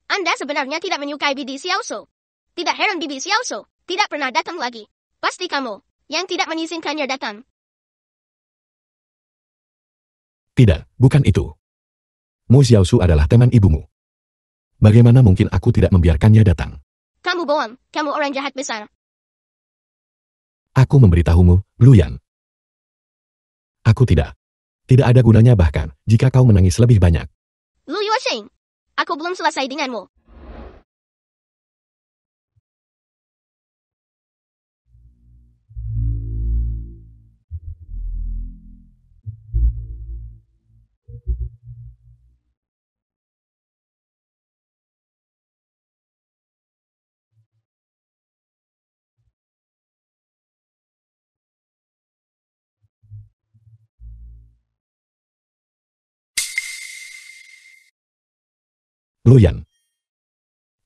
Anda sebenarnya tidak menyukai Bibi Xiaosu. Tidak heran Bibi Xiaosu tidak pernah datang lagi. Pasti kamu yang tidak mengizinkannya datang. Tidak, bukan itu. Mu Xiaosu adalah teman ibumu. Bagaimana mungkin aku tidak membiarkannya datang? Kamu bohong, kamu orang jahat besar. Aku memberitahumu, Lu Yan. Aku tidak. Tidak ada gunanya bahkan, jika kau menangis lebih banyak. Lu Yuxiang, aku belum selesai denganmu. Lu Yan.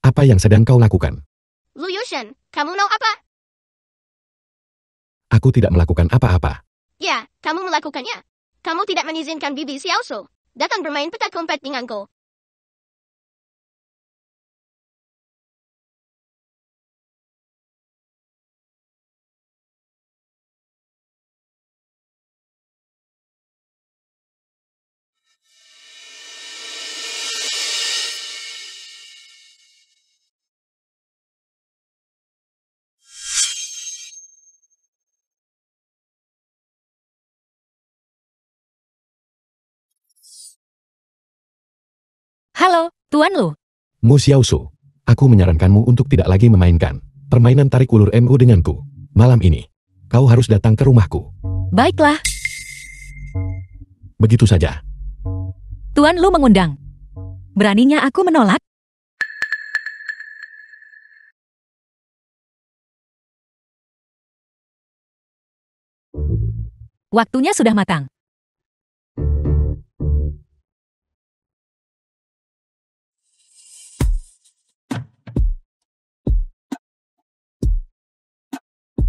Apa yang sedang kau lakukan? Lu Yuxiang, kamu mau apa? Aku tidak melakukan apa-apa. Ya, kamu melakukannya. Kamu tidak mengizinkan Bibi Xiaosu datang bermain petak umpet denganku. Halo, Tuan Lu. Mu Xiaosu. Aku menyarankanmu untuk tidak lagi memainkan permainan tarik ulur MU denganku. Malam ini, kau harus datang ke rumahku. Baiklah, Begitu saja. Tuan Lu mengundang. Beraninya aku menolak? Waktunya sudah matang.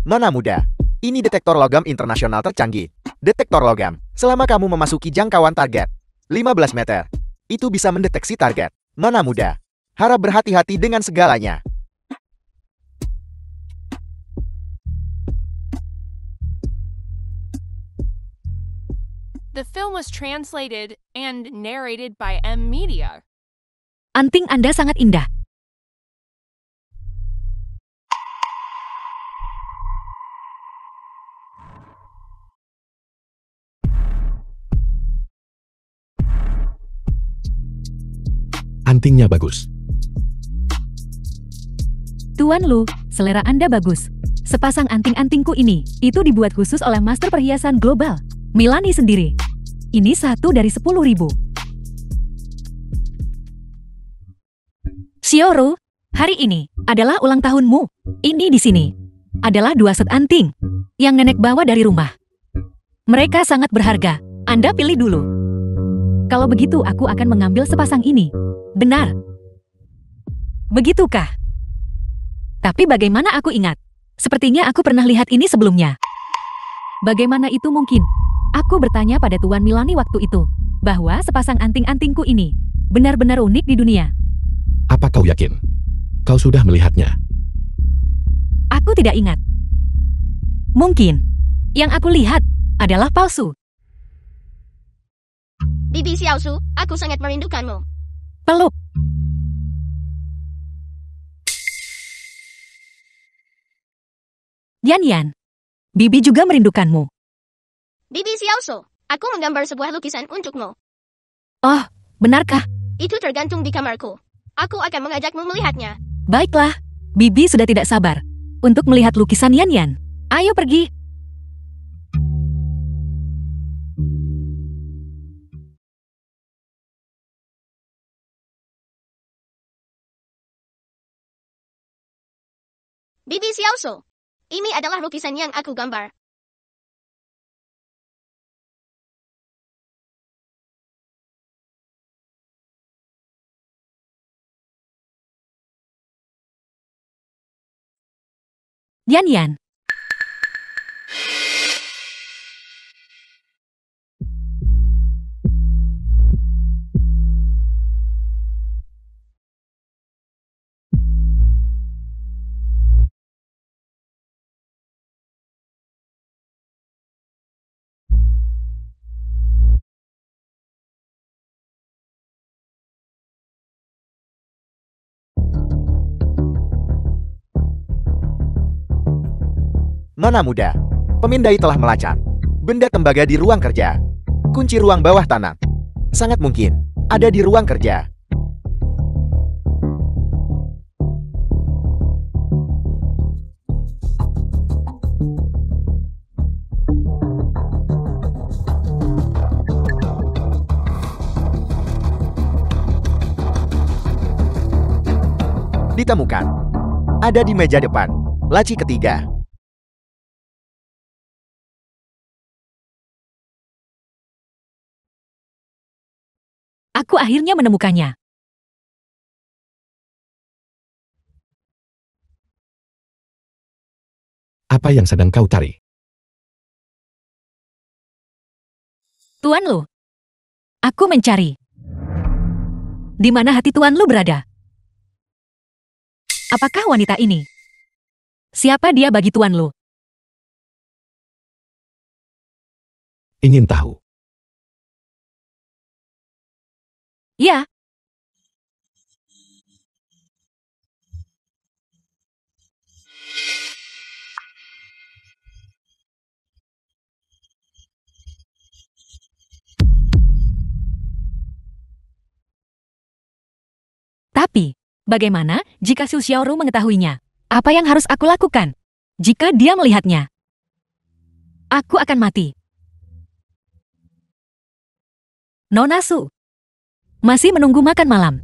Mana muda. Ini detektor logam internasional tercanggih. Detektor logam. Selama kamu memasuki jangkauan target 15 meter, itu bisa mendeteksi target. Mana muda. Harap berhati-hati dengan segalanya. The film was translated and narrated by M Media. Anting Anda sangat indah. Antingnya bagus. Tuan Lu, selera Anda bagus. Sepasang anting-antingku ini, itu dibuat khusus oleh master perhiasan global, Milani sendiri. Ini 1 dari 10.000. Xiaoru, hari ini adalah ulang tahunmu. Ini di sini adalah 2 set anting yang nenek bawa dari rumah. Mereka sangat berharga. Anda pilih dulu. Kalau begitu aku akan mengambil sepasang ini. Benar. Begitukah? Tapi bagaimana aku ingat? Sepertinya aku pernah lihat ini sebelumnya. Bagaimana itu mungkin? Aku bertanya pada Tuan Milani waktu itu, bahwa sepasang anting-antingku ini benar-benar unik di dunia. Apa kau yakin? Kau sudah melihatnya? Aku tidak ingat. Mungkin yang aku lihat adalah palsu. Bibi Xiaosu, aku sangat merindukanmu. Peluk. Yan, Bibi juga merindukanmu. Bibi Xiaosu, aku menggambar sebuah lukisan untukmu. Oh, benarkah? Itu tergantung di kamarku. Aku akan mengajakmu melihatnya. Baiklah, Bibi sudah tidak sabar untuk melihat lukisan Yan. Ayo pergi. Bibi Xiaosu, ini adalah lukisan yang aku gambar. Yan. Mana muda. Pemindai telah melacak benda tembaga di ruang kerja. Kunci ruang bawah tanah. Sangat mungkin ada di ruang kerja. Ditemukan. Ada di meja depan. Laci ketiga. Aku akhirnya menemukannya. Apa yang sedang kau cari? Tuan Lu, aku mencari. Di mana hati Tuan Lu berada? Apakah wanita ini? Siapa dia bagi Tuan Lu? Ingin tahu? Ya. Tapi, bagaimana jika Xu Xiaoru mengetahuinya? Apa yang harus aku lakukan? Jika dia melihatnya, aku akan mati. Nona Su masih menunggu makan malam.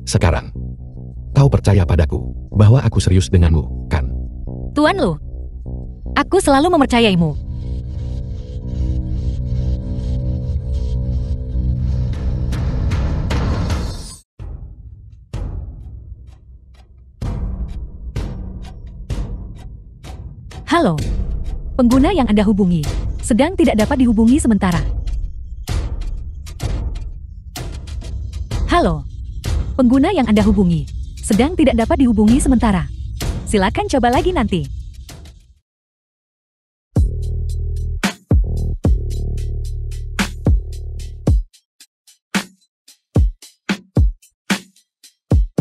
Sekarang, kau percaya padaku bahwa aku serius denganmu, kan? Tuan Lu, aku selalu mempercayaimu. Halo, pengguna yang Anda hubungi sedang tidak dapat dihubungi sementara. Halo, pengguna yang Anda hubungi sedang tidak dapat dihubungi sementara. Silakan coba lagi nanti.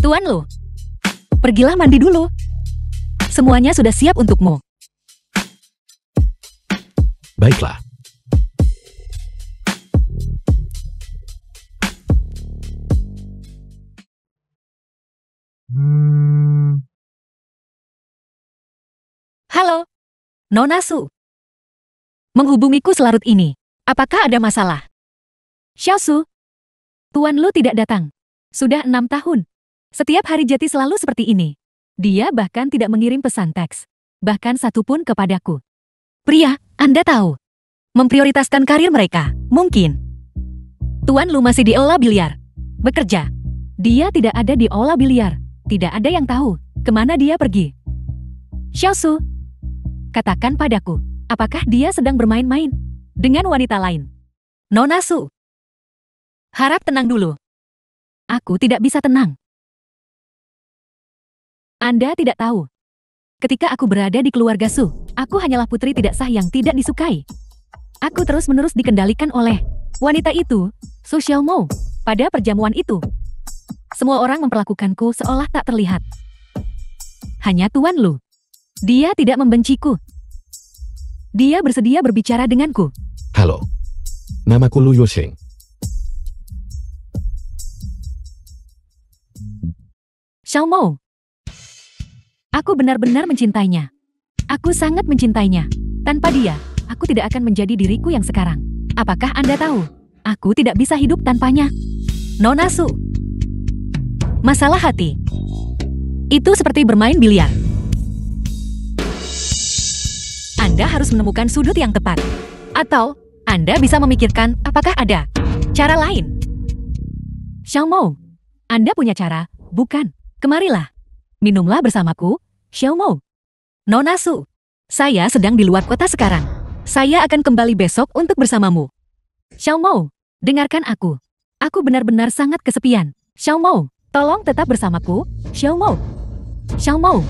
Tuan Lu, pergilah mandi dulu. Semuanya sudah siap untukmu. Baiklah. Halo, Nona Su. Menghubungiku selarut ini. Apakah ada masalah? Xiao Su, Tuan Lu tidak datang. Sudah 6 tahun. Setiap hari Jati selalu seperti ini. Dia bahkan tidak mengirim pesan teks. Bahkan satu pun kepadaku. Pria, Anda tahu. Memprioritaskan karir mereka, mungkin. Tuan Lu masih di aula biliar. Bekerja. Dia tidak ada di aula biliar. Tidak ada yang tahu kemana dia pergi. Xiao Su, katakan padaku, apakah dia sedang bermain-main dengan wanita lain? Nona Su, harap tenang dulu. Aku tidak bisa tenang. Anda tidak tahu. Ketika aku berada di keluarga Su, aku hanyalah putri tidak sah yang tidak disukai. Aku terus-menerus dikendalikan oleh wanita itu, Su Xiaomou. Pada perjamuan itu, semua orang memperlakukanku seolah tak terlihat. Hanya Tuan Lu. Dia tidak membenciku. Dia bersedia berbicara denganku. Halo. Namaku Lu Yusheng. Xiaomou. Aku benar-benar mencintainya. Aku sangat mencintainya. Tanpa dia, aku tidak akan menjadi diriku yang sekarang. Apakah Anda tahu? Aku tidak bisa hidup tanpanya. Nona Su. Masalah hati. Itu seperti bermain biliar. Anda harus menemukan sudut yang tepat. Atau, Anda bisa memikirkan apakah ada cara lain. Xiaomou, Anda punya cara, bukan? Kemarilah. Minumlah bersamaku, Xiaomou. Nona Su, saya sedang di luar kota sekarang. Saya akan kembali besok untuk bersamamu. Xiaomou, dengarkan aku. Aku benar-benar sangat kesepian. Xiaomou, tolong tetap bersamaku, Xiaomou. Xiaomou.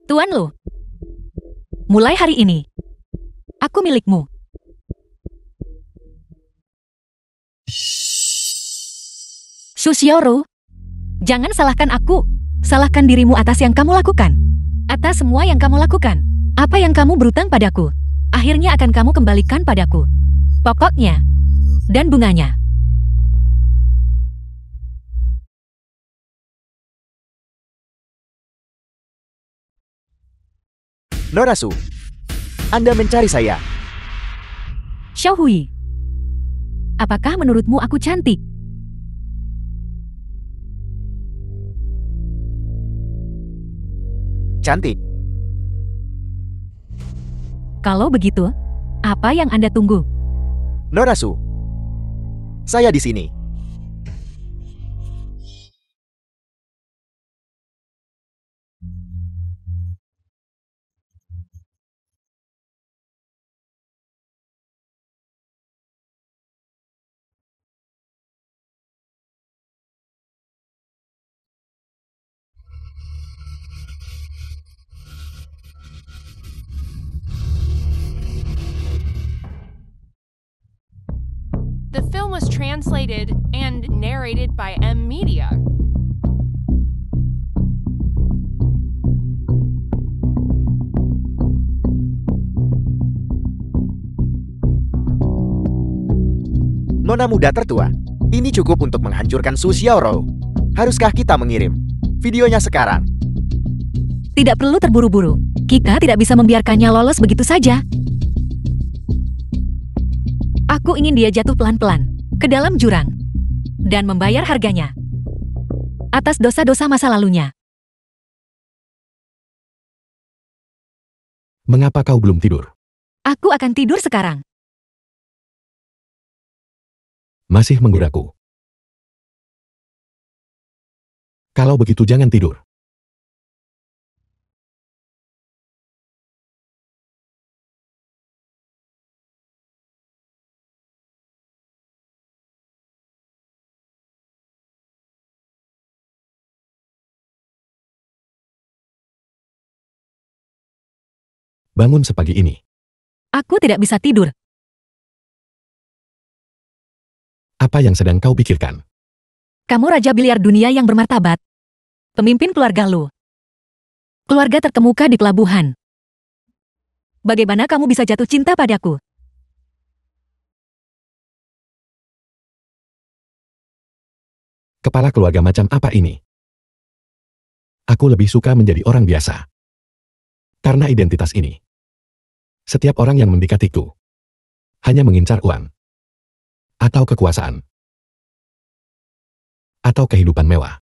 Tuan Lu, mulai hari ini, aku milikmu. Su Xiaoru, jangan salahkan aku. Salahkan dirimu atas yang kamu lakukan. Atas semua yang kamu lakukan. Apa yang kamu berutang padaku, akhirnya akan kamu kembalikan padaku. Pokoknya, dan bunganya. Nona Su, Anda mencari saya. Xiao Hui, apakah menurutmu aku cantik? Cantik. Kalau begitu, apa yang Anda tunggu? Nona Su, saya di sini. The film was translated and narrated by M Media. Nona muda tertua, ini cukup untuk menghancurkan Su Xiaorou. Haruskah kita mengirim videonya sekarang? Tidak perlu terburu-buru. Kita tidak bisa membiarkannya lolos begitu saja. Aku ingin dia jatuh pelan-pelan ke dalam jurang dan membayar harganya atas dosa-dosa masa lalunya. Mengapa kau belum tidur? Aku akan tidur sekarang. Masih menggodaku. Kalau begitu jangan tidur. Bangun sepagi ini. Aku tidak bisa tidur. Apa yang sedang kau pikirkan? Kamu raja biliar dunia yang bermartabat. Pemimpin keluarga Lu. Keluarga terkemuka di pelabuhan. Bagaimana kamu bisa jatuh cinta padaku? Kepala keluarga macam apa ini? Aku lebih suka menjadi orang biasa. Karena identitas ini. Setiap orang yang mendekatiku hanya mengincar uang, atau kekuasaan, atau kehidupan mewah.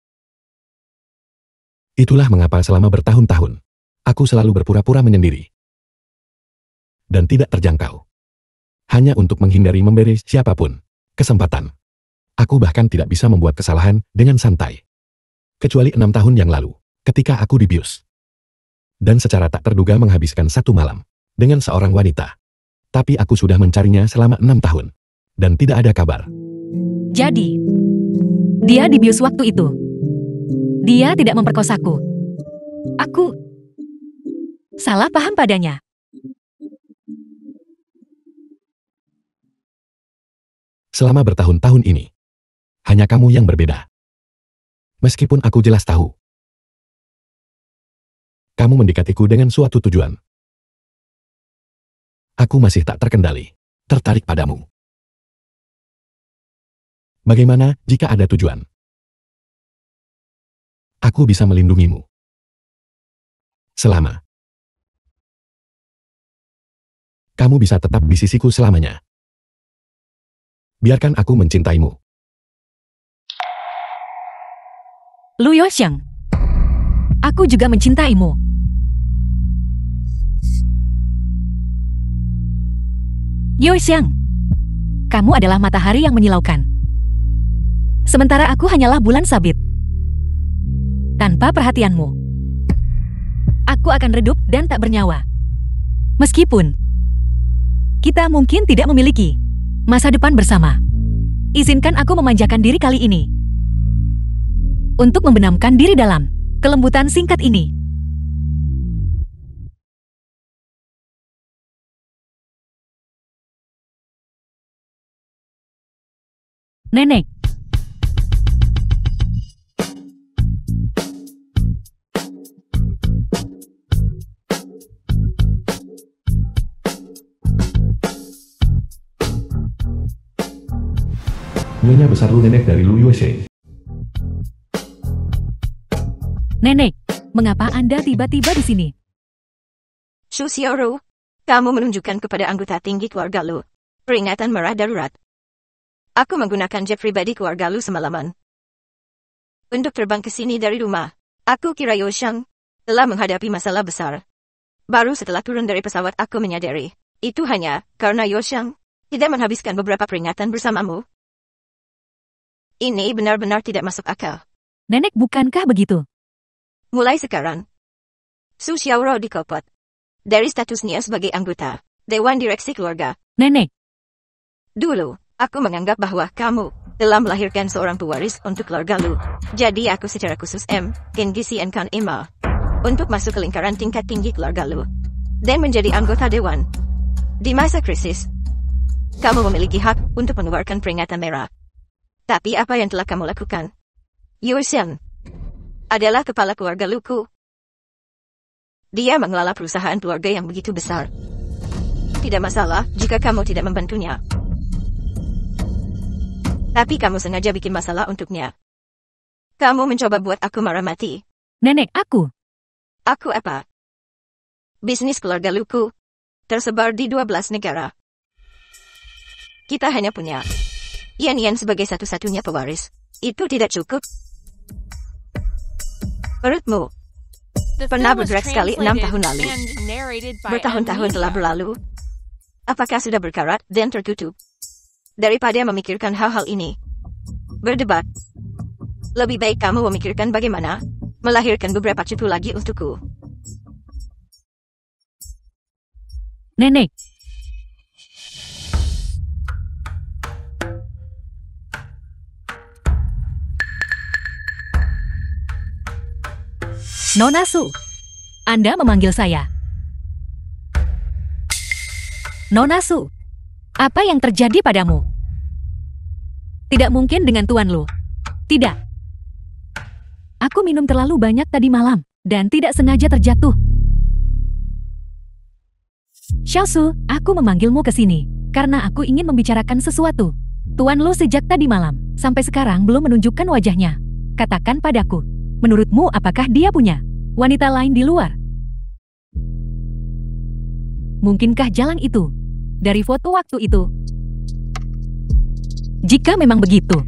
Itulah mengapa selama bertahun-tahun, aku selalu berpura-pura menyendiri. Dan tidak terjangkau. Hanya untuk menghindari memberi siapapun kesempatan. Aku bahkan tidak bisa membuat kesalahan dengan santai. Kecuali 6 tahun yang lalu, ketika aku dibius. Dan secara tak terduga menghabiskan 1 malam dengan seorang wanita. Tapi aku sudah mencarinya selama 6 tahun. Dan tidak ada kabar. Jadi, dia dibius waktu itu. Dia tidak memperkosaku. Aku salah paham padanya. Selama bertahun-tahun ini, hanya kamu yang berbeda. Meskipun aku jelas tahu. Kamu mendekatiku dengan suatu tujuan. Aku masih tak terkendali, tertarik padamu. Bagaimana jika ada tujuan? Aku bisa melindungimu. Selama. Kamu bisa tetap di sisiku selamanya. Biarkan aku mencintaimu. Lu Yoxiang, aku juga mencintaimu. Yoxiang, kamu adalah matahari yang menyilaukan. Sementara aku hanyalah bulan sabit. Tanpa perhatianmu, aku akan redup dan tak bernyawa. Meskipun kita mungkin tidak memiliki masa depan bersama, izinkan aku memanjakan diri kali ini untuk membenamkan diri dalam kelembutan singkat ini. Nenek. Nyonya besar Lu nenek dari Lu Yuese. Nenek, mengapa Anda tiba-tiba di sini? Su Xiaorou, kamu menunjukkan kepada anggota tinggi keluarga Lu peringatan merah darurat. Aku menggunakan jet pribadi keluarga Lu semalaman untuk terbang ke sini dari rumah. Aku kira Yoxiang telah menghadapi masalah besar. Baru setelah turun dari pesawat aku menyadari, itu hanya karena Yoxiang tidak menghabiskan beberapa peringatan bersamamu. Ini benar-benar tidak masuk akal. Nenek, bukankah begitu? Mulai sekarang, Su Xiaorou dicopot dari statusnya sebagai anggota Dewan Direksi Keluarga. Nenek, Dulu, aku menganggap bahwa kamu telah melahirkan seorang pewaris untuk keluarga Lu. Jadi aku secara khusus mengisikan email untuk masuk ke lingkaran tingkat tinggi keluarga Lu dan menjadi anggota dewan. Di masa krisis, kamu memiliki hak untuk mengeluarkan peringatan merah. Tapi apa yang telah kamu lakukan? Yoxiang adalah kepala keluarga Luku. Dia mengelola perusahaan keluarga yang begitu besar. Tidak masalah jika kamu tidak membantunya. Tapi kamu sengaja bikin masalah untuknya. Kamu mencoba buat aku marah mati. Nenek aku. Aku apa? Bisnis keluarga Luku. Tersebar di 12 negara. Kita hanya punya Yan sebagai satu-satunya pewaris. Itu tidak cukup. Perutmu The pernah film was bergerak sekali 6 tahun lalu. and narrated by Bertahun-tahun M. telah Nisha. berlalu. Apakah sudah berkarat dan tertutup? Daripada memikirkan hal-hal ini. Berdebat. Lebih baik kamu memikirkan bagaimana melahirkan beberapa cucu lagi untukku. Nenek. Nona Su, Anda memanggil saya. Nona Su, apa yang terjadi padamu? Tidak mungkin dengan Tuan Lu. Tidak. Aku minum terlalu banyak tadi malam, dan tidak sengaja terjatuh. Xiaosu, aku memanggilmu ke sini, karena aku ingin membicarakan sesuatu. Tuan Lu sejak tadi malam, sampai sekarang belum menunjukkan wajahnya. Katakan padaku, menurutmu apakah dia punya wanita lain di luar? Mungkinkah jalan itu dari foto waktu itu? Jika memang begitu,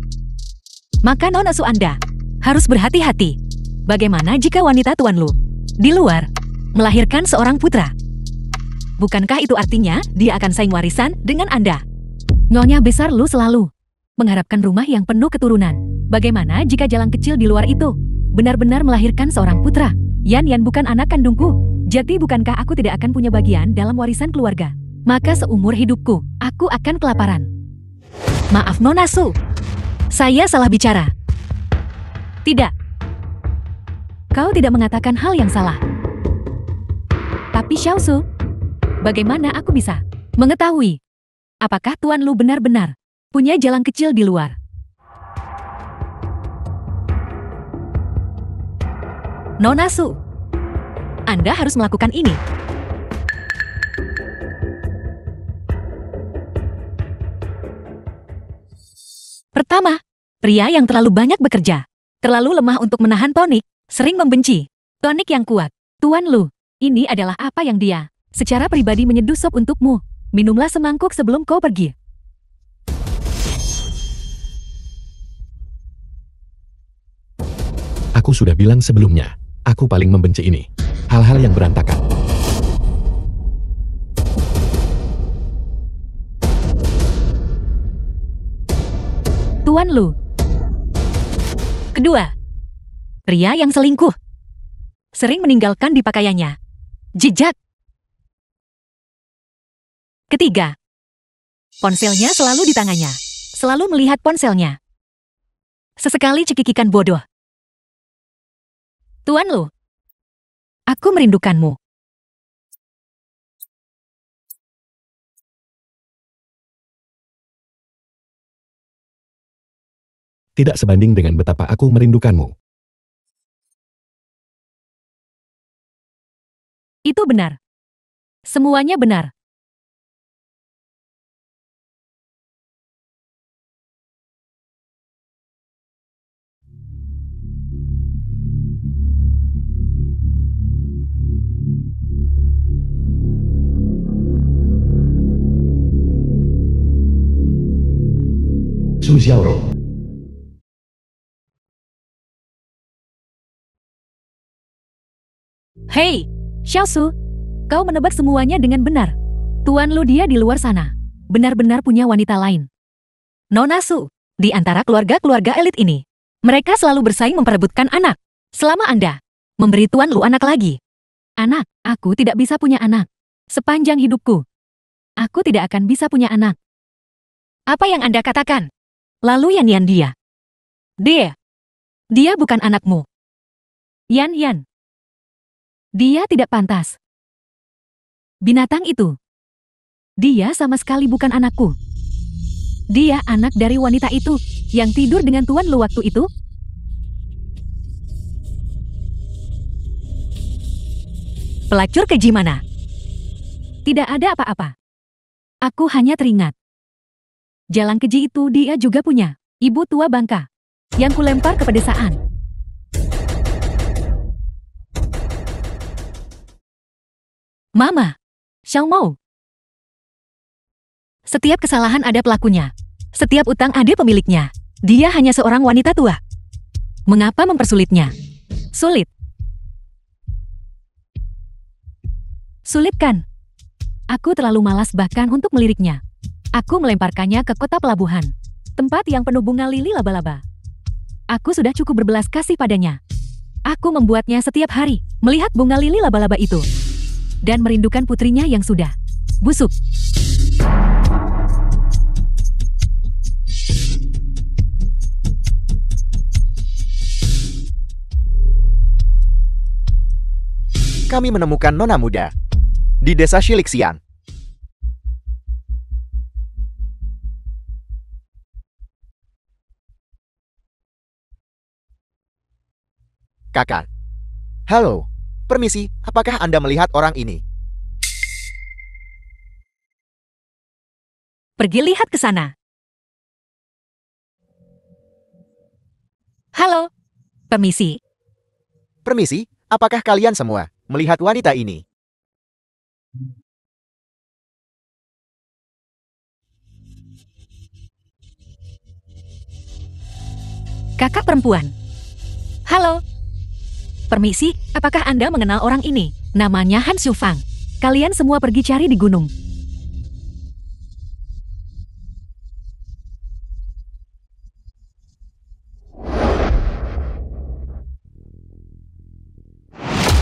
maka Nona Su Anda harus berhati-hati. Bagaimana jika wanita Tuan Lu di luar melahirkan seorang putra? Bukankah itu artinya dia akan saing warisan dengan Anda? Nyonya besar Lu selalu mengharapkan rumah yang penuh keturunan. Bagaimana jika jalan kecil di luar itu benar-benar melahirkan seorang putra? Yan bukan anak kandungku. Jadi bukankah aku tidak akan punya bagian dalam warisan keluarga? Maka seumur hidupku, aku akan kelaparan. Maaf Nona Su, saya salah bicara. Tidak. Kau tidak mengatakan hal yang salah. Tapi Xiaosu, bagaimana aku bisa mengetahui apakah Tuan Lu benar-benar punya jalan kecil di luar? Nona Su, Anda harus melakukan ini. Pertama, pria yang terlalu banyak bekerja, terlalu lemah untuk menahan tonik, sering membenci tonik yang kuat. Tuan Lu, ini adalah apa yang dia secara pribadi menyeduh sop untukmu. Minumlah semangkuk sebelum kau pergi. Aku sudah bilang sebelumnya, aku paling membenci ini. Hal-hal yang berantakan. Tuan Lu. Kedua, pria yang selingkuh. Sering meninggalkan di pakaiannya jejak. Ketiga, ponselnya selalu di tangannya. Selalu melihat ponselnya. Sesekali cekikikan bodoh. Tuan Lu, aku merindukanmu. Tidak sebanding dengan betapa aku merindukanmu. Itu benar. Semuanya benar. Su Xiaoro. Hei, Xiaosu, kau menebak semuanya dengan benar. Tuan Lu dia di luar sana benar-benar punya wanita lain. Nona Su, di antara keluarga-keluarga elit ini, mereka selalu bersaing memperebutkan anak. Selama Anda memberi Tuan Lu anak lagi. Anak, aku tidak bisa punya anak. Sepanjang hidupku, aku tidak akan bisa punya anak. Apa yang Anda katakan? Lalu Yan dia. Dia bukan anakmu. Yan. Dia tidak pantas. Binatang itu. Dia sama sekali bukan anakku. Dia anak dari wanita itu yang tidur dengan Tuan Lu waktu itu. Pelacur keji mana? Tidak ada apa-apa. Aku hanya teringat. Jalan keji itu dia juga punya. Ibu tua bangka. Yang kulempar ke pedesaan. Mama. Xiao Mou. Setiap kesalahan ada pelakunya. Setiap utang ada pemiliknya. Dia hanya seorang wanita tua. Mengapa mempersulitnya? Sulit. Sulit kan? Aku terlalu malas bahkan untuk meliriknya. Aku melemparkannya ke kota pelabuhan. Tempat yang penuh bunga lili laba-laba. Aku sudah cukup berbelas kasih padanya. Aku membuatnya setiap hari, melihat bunga lili laba-laba itu. Dan merindukan putrinya yang sudah busuk. Kami menemukan nona muda di desa Shilixian. Kakak. Halo. Permisi, apakah Anda melihat orang ini? Pergi lihat ke sana. Halo. Permisi. Permisi, apakah kalian semua melihat wanita ini? Kakak perempuan. Halo. Permisi, apakah Anda mengenal orang ini? Namanya Han Xiufang. Kalian semua pergi cari di gunung.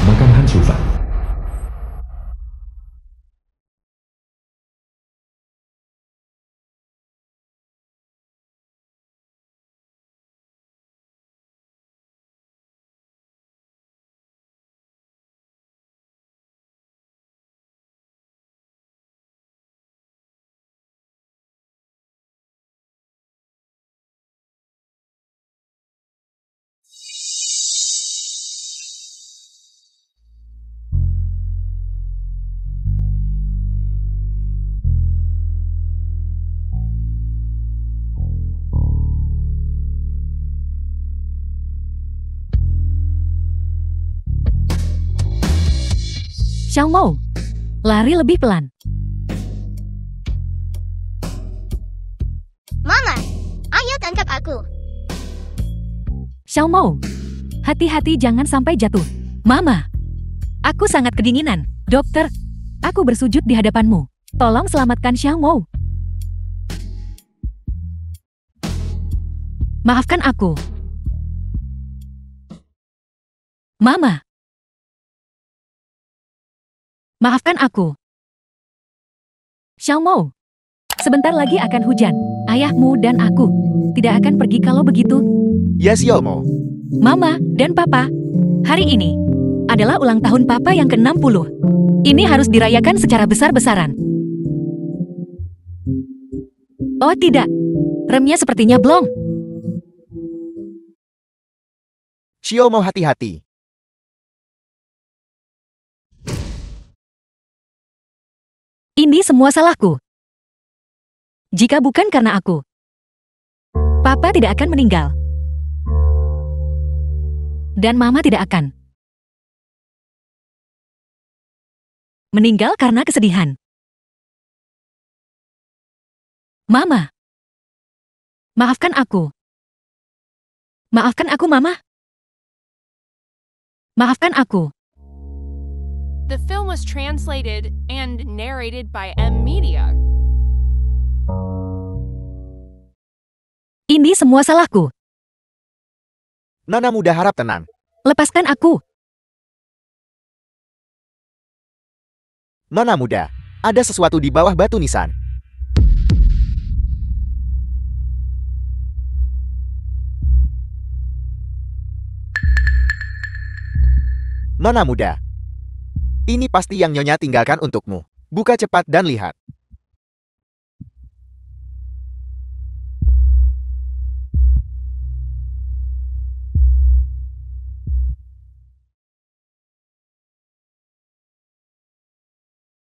Makan Han Xiufang. Xiao Mou. Lari lebih pelan. Mama, ayo tangkap aku. Xiao Mou. Hati-hati jangan sampai jatuh. Mama. Aku sangat kedinginan. Dokter, aku bersujud di hadapanmu. Tolong selamatkan Xiao Mou. Maafkan aku. Mama. Maafkan aku. Xiao Mou. Sebentar lagi akan hujan. Ayahmu dan aku tidak akan pergi kalau begitu. Ya Xiaomo. Mama dan Papa, hari ini adalah ulang tahun Papa yang ke-60. Ini harus dirayakan secara besar-besaran. Oh tidak, remnya sepertinya blong. Xiaomo hati-hati. Ini semua salahku. Jika bukan karena aku, Papa tidak akan meninggal. Dan Mama tidak akan meninggal karena kesedihan. Mama, maafkan aku. Maafkan aku, Mama. Maafkan aku. The film was translated and narrated by M Media. Ini semua salahku. Nona muda harap tenang. Lepaskan aku. Nona muda, ada sesuatu di bawah batu nisan. Nona muda, ini pasti yang Nyonya tinggalkan untukmu. Buka cepat dan lihat.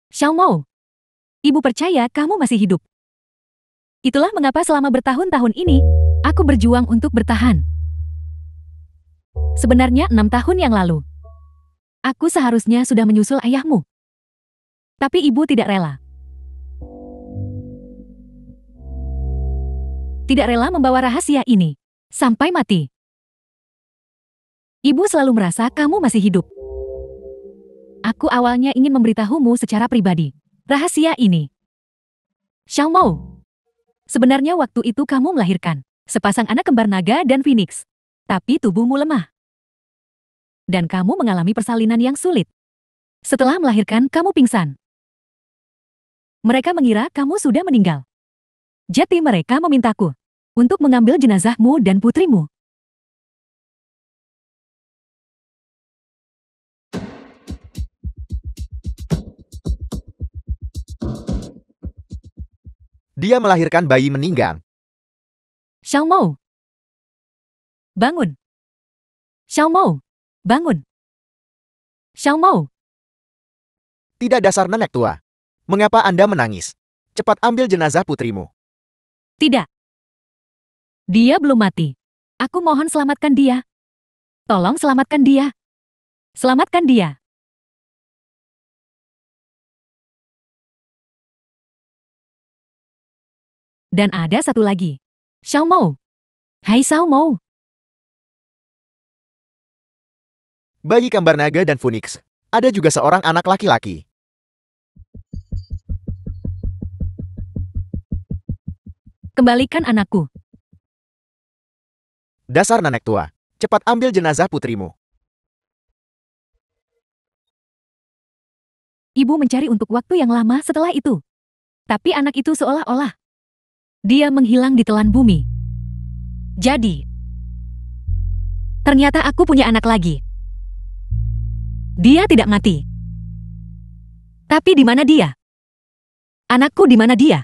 Xiao Mou, ibu percaya kamu masih hidup. Itulah mengapa selama bertahun-tahun ini, Aku berjuang untuk bertahan. Sebenarnya 6 tahun yang lalu, aku seharusnya sudah menyusul ayahmu. Tapi ibu tidak rela. Tidak rela membawa rahasia ini sampai mati. Ibu selalu merasa kamu masih hidup. Aku awalnya ingin memberitahumu secara pribadi rahasia ini. Xiao Mou, sebenarnya waktu itu kamu melahirkan sepasang anak kembar naga dan phoenix. Tapi tubuhmu lemah. Dan kamu mengalami persalinan yang sulit. Setelah melahirkan, kamu pingsan. Mereka mengira kamu sudah meninggal. Jadi mereka memintaku untuk mengambil jenazahmu dan putrimu. Dia melahirkan bayi meninggal. Xiao Mou, bangun. Xiao Mou, bangun. Xiao Mou, Tidak, dasar nenek tua. Mengapa Anda menangis? Cepat ambil jenazah putrimu. tidak. Dia belum mati. Aku mohon selamatkan dia. Tolong selamatkan dia. Selamatkan dia. Dan ada satu lagi. Xiao Mou. Hai Xiao Mou. Bayi kembar naga dan phoenix. Ada juga seorang anak laki-laki. Kembalikan anakku. Dasar nenek tua. Cepat ambil jenazah putrimu. Ibu mencari untuk waktu yang lama setelah itu. Tapi anak itu seolah-olah dia menghilang di telan bumi. Jadi, ternyata aku punya anak lagi. Dia tidak mati. Tapi di mana dia? Anakku di mana dia?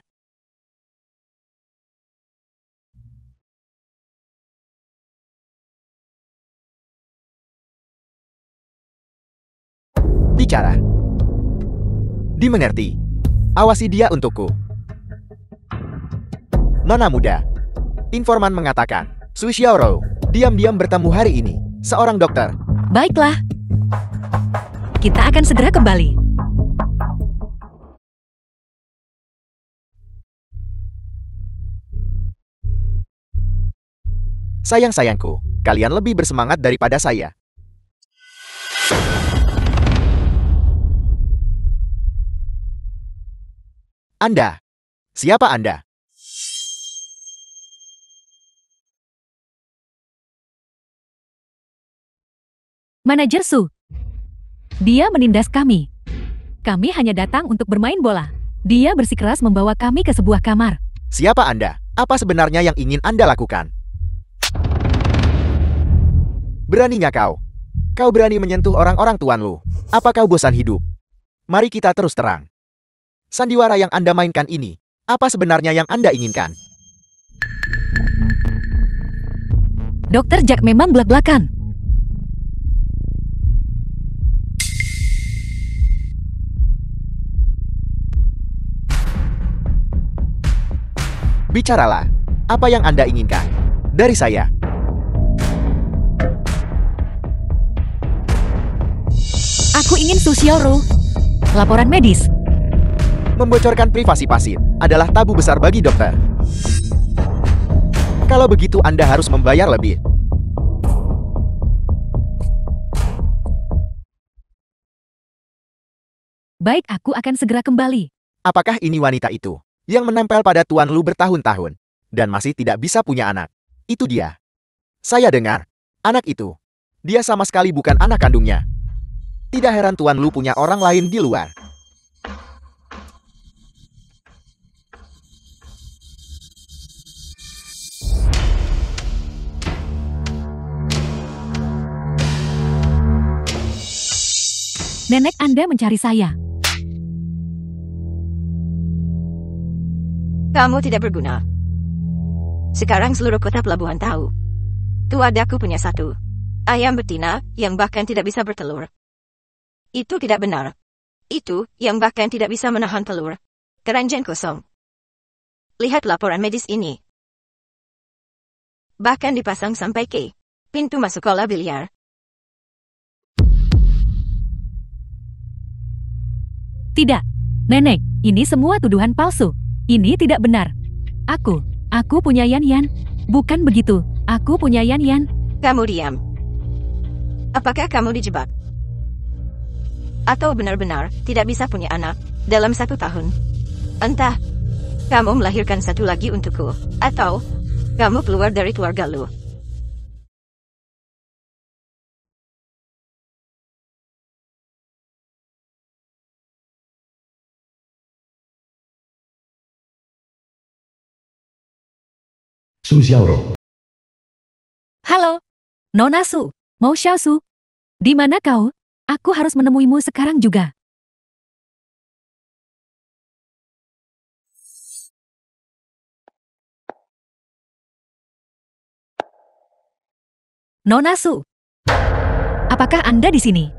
Bicara. Dimengerti. Awasi dia untukku. Nona muda. Informan mengatakan, Sui Xiaorou diam-diam bertemu hari ini. Seorang dokter. Baiklah. Kita akan segera kembali. Sayang-sayangku, kalian lebih bersemangat daripada saya. Anda. Siapa Anda? Manajer Su. Dia menindas kami. Kami hanya datang untuk bermain bola. Dia bersikeras membawa kami ke sebuah kamar. Siapa Anda? Apa sebenarnya yang ingin Anda lakukan? Beraninya kau? Kau berani menyentuh orang-orang Tuan Lu? Apa kau bosan hidup? Mari kita terus terang. Sandiwara yang Anda mainkan ini, apa sebenarnya yang Anda inginkan? Dokter Jack memang belak-belakan. Bicaralah, apa yang Anda inginkan dari saya? Aku ingin Su Xiaorou. Laporan medis. Membocorkan privasi pasien adalah tabu besar bagi dokter. Kalau begitu Anda harus membayar lebih. Baik, aku akan segera kembali. Apakah ini wanita itu yang menempel pada Tuan Lu bertahun-tahun dan masih tidak bisa punya anak? Itu dia. Saya dengar, anak itu, dia sama sekali bukan anak kandungnya. Tidak heran Tuan Lu punya orang lain di luar. Nenek Anda mencari saya. Kamu tidak berguna. Sekarang seluruh kota pelabuhan tahu. Tuadaku punya satu ayam betina yang bahkan tidak bisa bertelur. Itu tidak benar. Itu yang bahkan tidak bisa menahan telur. Keranjang kosong. Lihat laporan medis ini. Bahkan dipasang sampai ke pintu masuk kolam biliar. Tidak. Nenek, ini semua tuduhan palsu. Ini tidak benar. Aku punya Yan-Yan. Bukan begitu, aku punya Yan-Yan. Kamu diam. Apakah kamu dijebak? Atau benar-benar tidak bisa punya anak dalam 1 tahun? Entah, kamu melahirkan satu lagi untukku, atau kamu keluar dari keluarga lu. Su Xiaoro. Halo, Nona Su, Mau Xiaosu. Di mana kau? Aku harus menemuimu sekarang juga. Nona Su, apakah Anda di sini?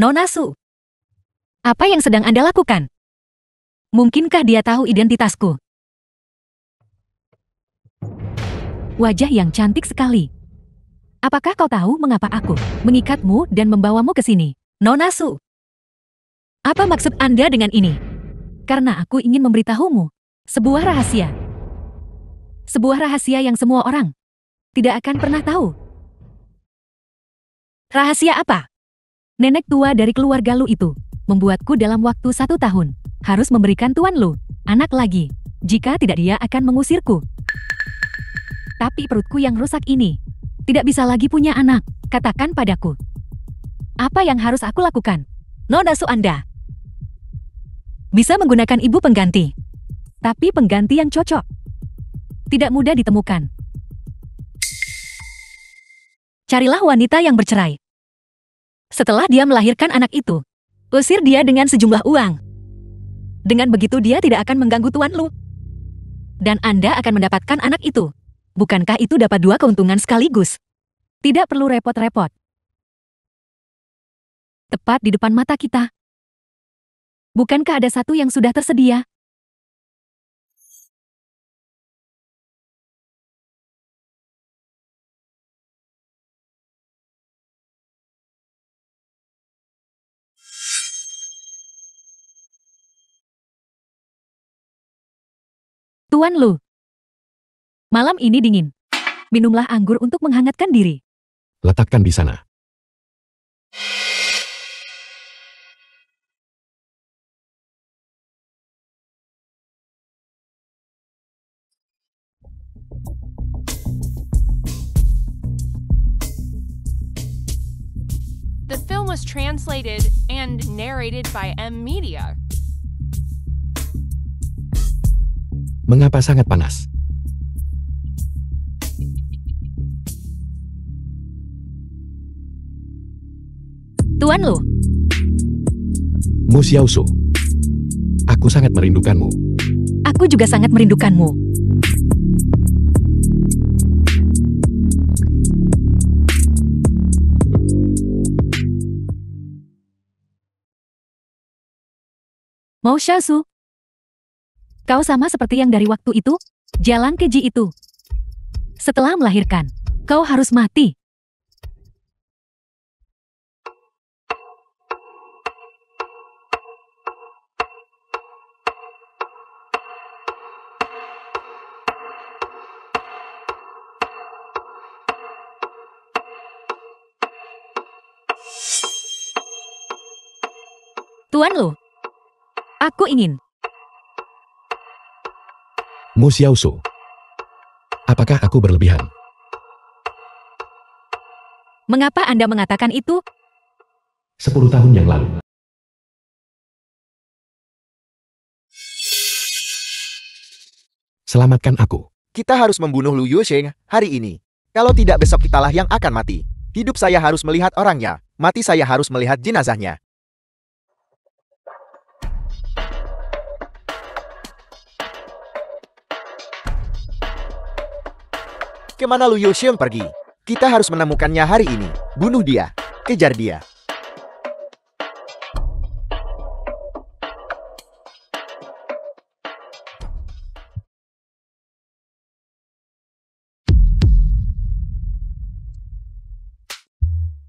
Nona Su, apa yang sedang Anda lakukan? Mungkinkah dia tahu identitasku? Wajah yang cantik sekali. Apakah kau tahu mengapa aku mengikatmu dan membawamu ke sini? Nona Su, apa maksud Anda dengan ini? Karena aku ingin memberitahumu sebuah rahasia. Sebuah rahasia yang semua orang tidak akan pernah tahu. Rahasia apa? Nenek tua dari keluarga Lu itu membuatku dalam waktu 1 tahun harus memberikan tuan Lu anak lagi. Jika tidak, dia akan mengusirku. Tapi perutku yang rusak ini tidak bisa lagi punya anak. Katakan padaku, apa yang harus aku lakukan? Nona Su, Anda bisa menggunakan ibu pengganti, tapi pengganti yang cocok tidak mudah ditemukan. Carilah wanita yang bercerai. Setelah dia melahirkan anak itu, usir dia dengan sejumlah uang. Dengan begitu dia tidak akan mengganggu tuan Lu. Dan Anda akan mendapatkan anak itu. Bukankah itu dapat 2 keuntungan sekaligus? Tidak perlu repot-repot. Tepat di depan mata kita. Bukankah ada satu yang sudah tersedia? Tuan Lu, malam ini dingin. Minumlah anggur untuk menghangatkan diri. Letakkan di sana. The film was translated and narrated by M Media. Mengapa sangat panas? Tuan Lu, Mu Xiaosu. Aku sangat merindukanmu. aku juga sangat merindukanmu. Mau Xiaosu, kau sama seperti yang dari waktu itu, jalan keji itu. Setelah melahirkan, kau harus mati. Tuan Lu, aku ingin. Mu Xiaosu. Apakah aku berlebihan? Mengapa Anda mengatakan itu? 10 tahun yang lalu. Selamatkan aku. Kita harus membunuh Lu Yusheng hari ini. Kalau tidak, besok kitalah yang akan mati. Hidup saya harus melihat orangnya, mati saya harus melihat jenazahnya. Kemana Lu Yuxiong pergi? Kita harus menemukannya hari ini. Bunuh dia. Kejar dia.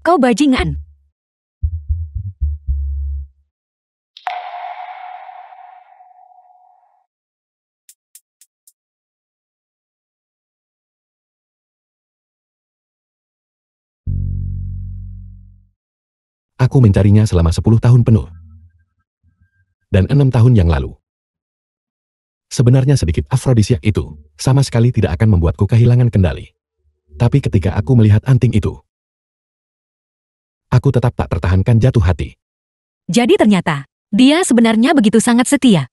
Kau bajingan. Aku mencarinya selama 10 tahun penuh. Dan 6 tahun yang lalu. Sebenarnya sedikit afrodisiak itu, sama sekali tidak akan membuatku kehilangan kendali. Tapi ketika aku melihat anting itu, aku tetap tak tertahankan jatuh hati. Jadi ternyata, dia sebenarnya begitu sangat setia.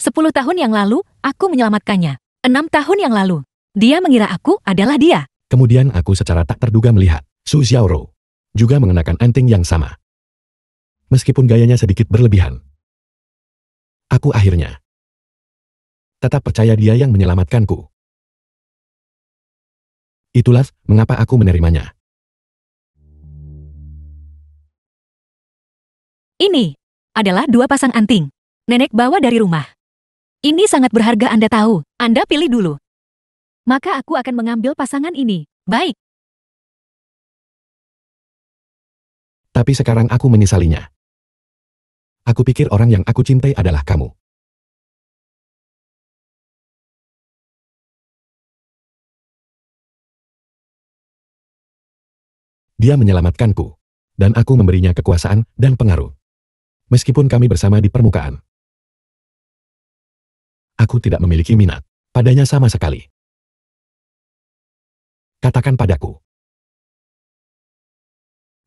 10 tahun yang lalu, aku menyelamatkannya. 6 tahun yang lalu, dia mengira aku adalah dia. Kemudian aku secara tak terduga melihat Su Xiaoro juga mengenakan anting yang sama. Meskipun gayanya sedikit berlebihan, aku akhirnya tetap percaya dia yang menyelamatkanku. Itulah mengapa aku menerimanya. Ini adalah 2 pasang anting. Nenek bawa dari rumah. Ini sangat berharga, Anda tahu. Anda pilih dulu. Maka aku akan mengambil pasangan ini. Baik. Tapi sekarang aku menyesalinya. Aku pikir orang yang aku cintai adalah kamu. Dia menyelamatkanku, dan aku memberinya kekuasaan dan pengaruh. Meskipun kami bersama di permukaan, aku tidak memiliki minat padanya sama sekali. Katakan padaku,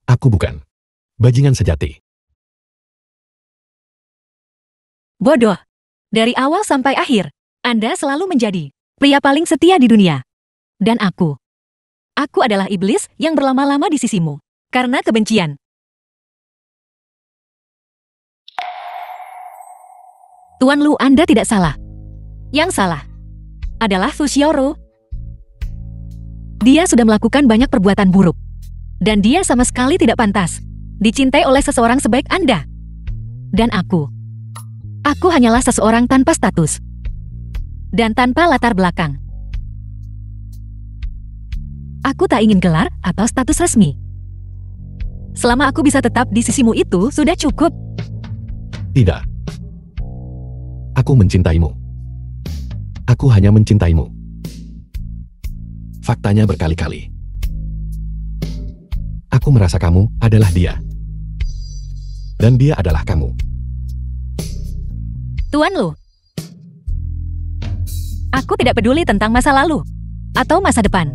aku bukan bajingan sejati. Bodoh. Dari awal sampai akhir, Anda selalu menjadi pria paling setia di dunia. Dan aku adalah iblis yang berlama-lama di sisimu. Karena kebencian. Tuan Lu, Anda tidak salah. Yang salah adalah Su Xiaoro. Dia sudah melakukan banyak perbuatan buruk. Dan dia sama sekali tidak pantas dicintai oleh seseorang sebaik Anda. Dan aku hanyalah seseorang tanpa status. Dan tanpa latar belakang. Aku tak ingin gelar atau status resmi. Selama aku bisa tetap di sisimu itu sudah cukup. Tidak. Aku mencintaimu. Aku hanya mencintaimu. Faktanya berkali-kali. Aku merasa kamu adalah dia. Dan dia adalah kamu. Tuan Lu, aku tidak peduli tentang masa lalu atau masa depan.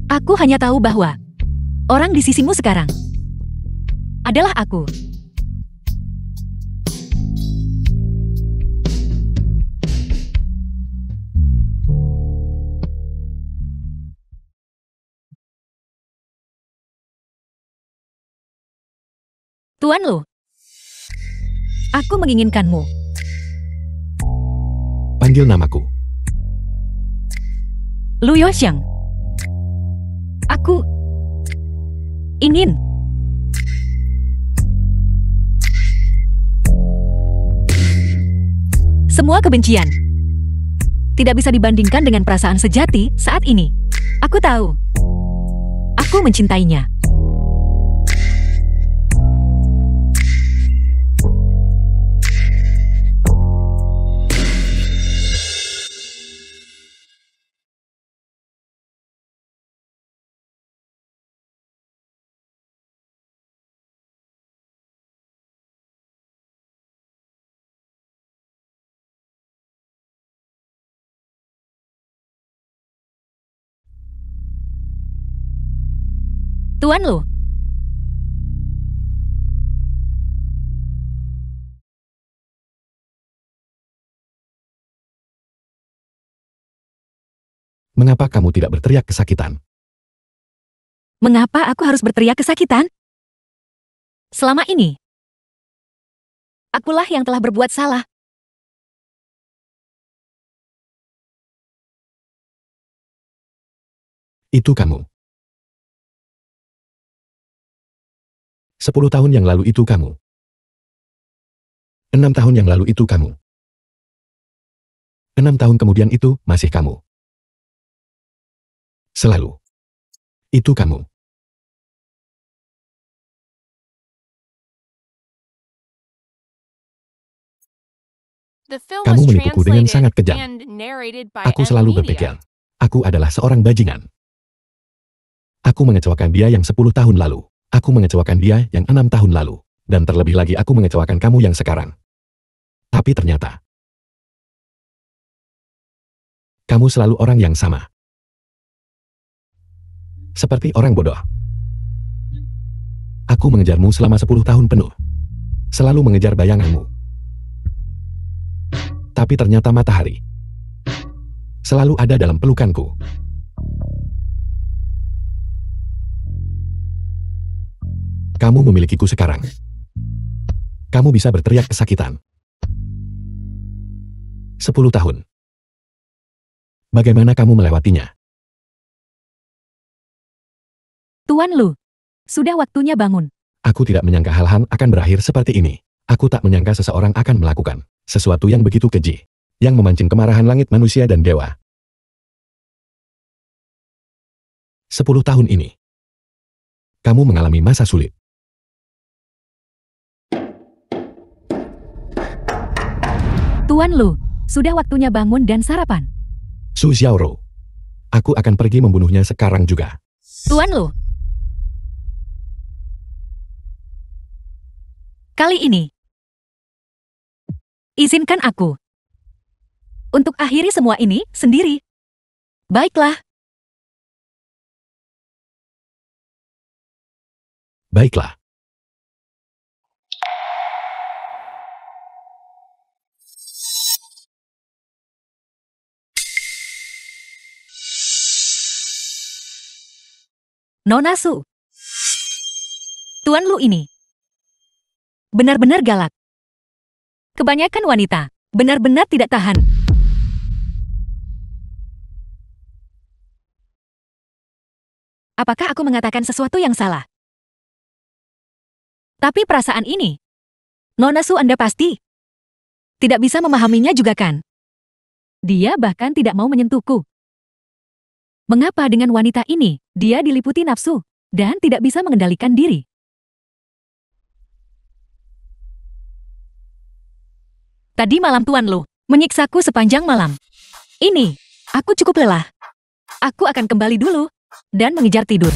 Aku hanya tahu bahwa orang di sisimu sekarang adalah aku. Tuan Lu, aku menginginkanmu. Panggil namaku. Lu Yuxiong. Aku ingin. Semua kebencian tidak bisa dibandingkan dengan perasaan sejati saat ini. Aku tahu. Aku mencintainya. Tuan Lu, mengapa kamu tidak berteriak kesakitan? mengapa aku harus berteriak kesakitan? Selama ini, akulah yang telah berbuat salah. Itu kamu. 10 tahun yang lalu itu kamu. 6 tahun yang lalu itu kamu. 6 tahun kemudian itu masih kamu. Selalu. Itu kamu. The film Kamu was menipuku dengan translated sangat kejam. and narrated by Aku M. selalu Media. berpikir, aku adalah seorang bajingan. Aku mengecewakan dia yang 10 tahun lalu. Aku mengecewakan dia yang 6 tahun lalu. Dan terlebih lagi aku mengecewakan kamu yang sekarang. Tapi ternyata, kamu selalu orang yang sama. Seperti orang bodoh. Aku mengejarmu selama 10 tahun penuh. Selalu mengejar bayanganmu. Tapi ternyata matahari selalu ada dalam pelukanku. Kamu memilikiku sekarang. Kamu bisa berteriak kesakitan. 10 tahun. Bagaimana kamu melewatinya? Tuan Lu, sudah waktunya bangun. Aku tidak menyangka hal-hal akan berakhir seperti ini. Aku tak menyangka seseorang akan melakukan sesuatu yang begitu keji, yang memancing kemarahan langit manusia dan dewa. 10 tahun ini, kamu mengalami masa sulit. Tuan Lu, sudah waktunya bangun dan sarapan. Su Xiaoro, aku akan pergi membunuhnya sekarang juga. Tuan Lu. Kali ini, izinkan aku untuk akhiri semua ini sendiri. Baiklah. Baiklah. Nona Su. Tuan Lu ini benar-benar galak. Kebanyakan wanita benar-benar tidak tahan. Apakah aku mengatakan sesuatu yang salah? Tapi perasaan ini, Nona Su Anda pasti tidak bisa memahaminya juga kan? Dia bahkan tidak mau menyentuhku. Mengapa dengan wanita ini, dia diliputi nafsu dan tidak bisa mengendalikan diri? Tadi malam Tuan Lu menyiksaku sepanjang malam. Ini, aku cukup lelah. Aku akan kembali dulu dan mengejar tidur.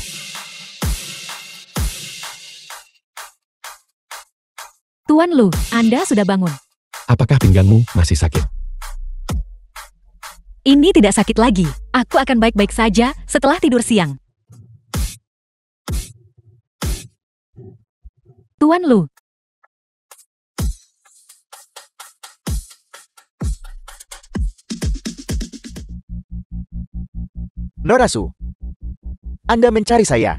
Tuan Lu, Anda sudah bangun. Apakah pinggangmu masih sakit? Ini tidak sakit lagi. Aku akan baik-baik saja setelah tidur siang. Tuan Lu. Nona Su, Anda mencari saya.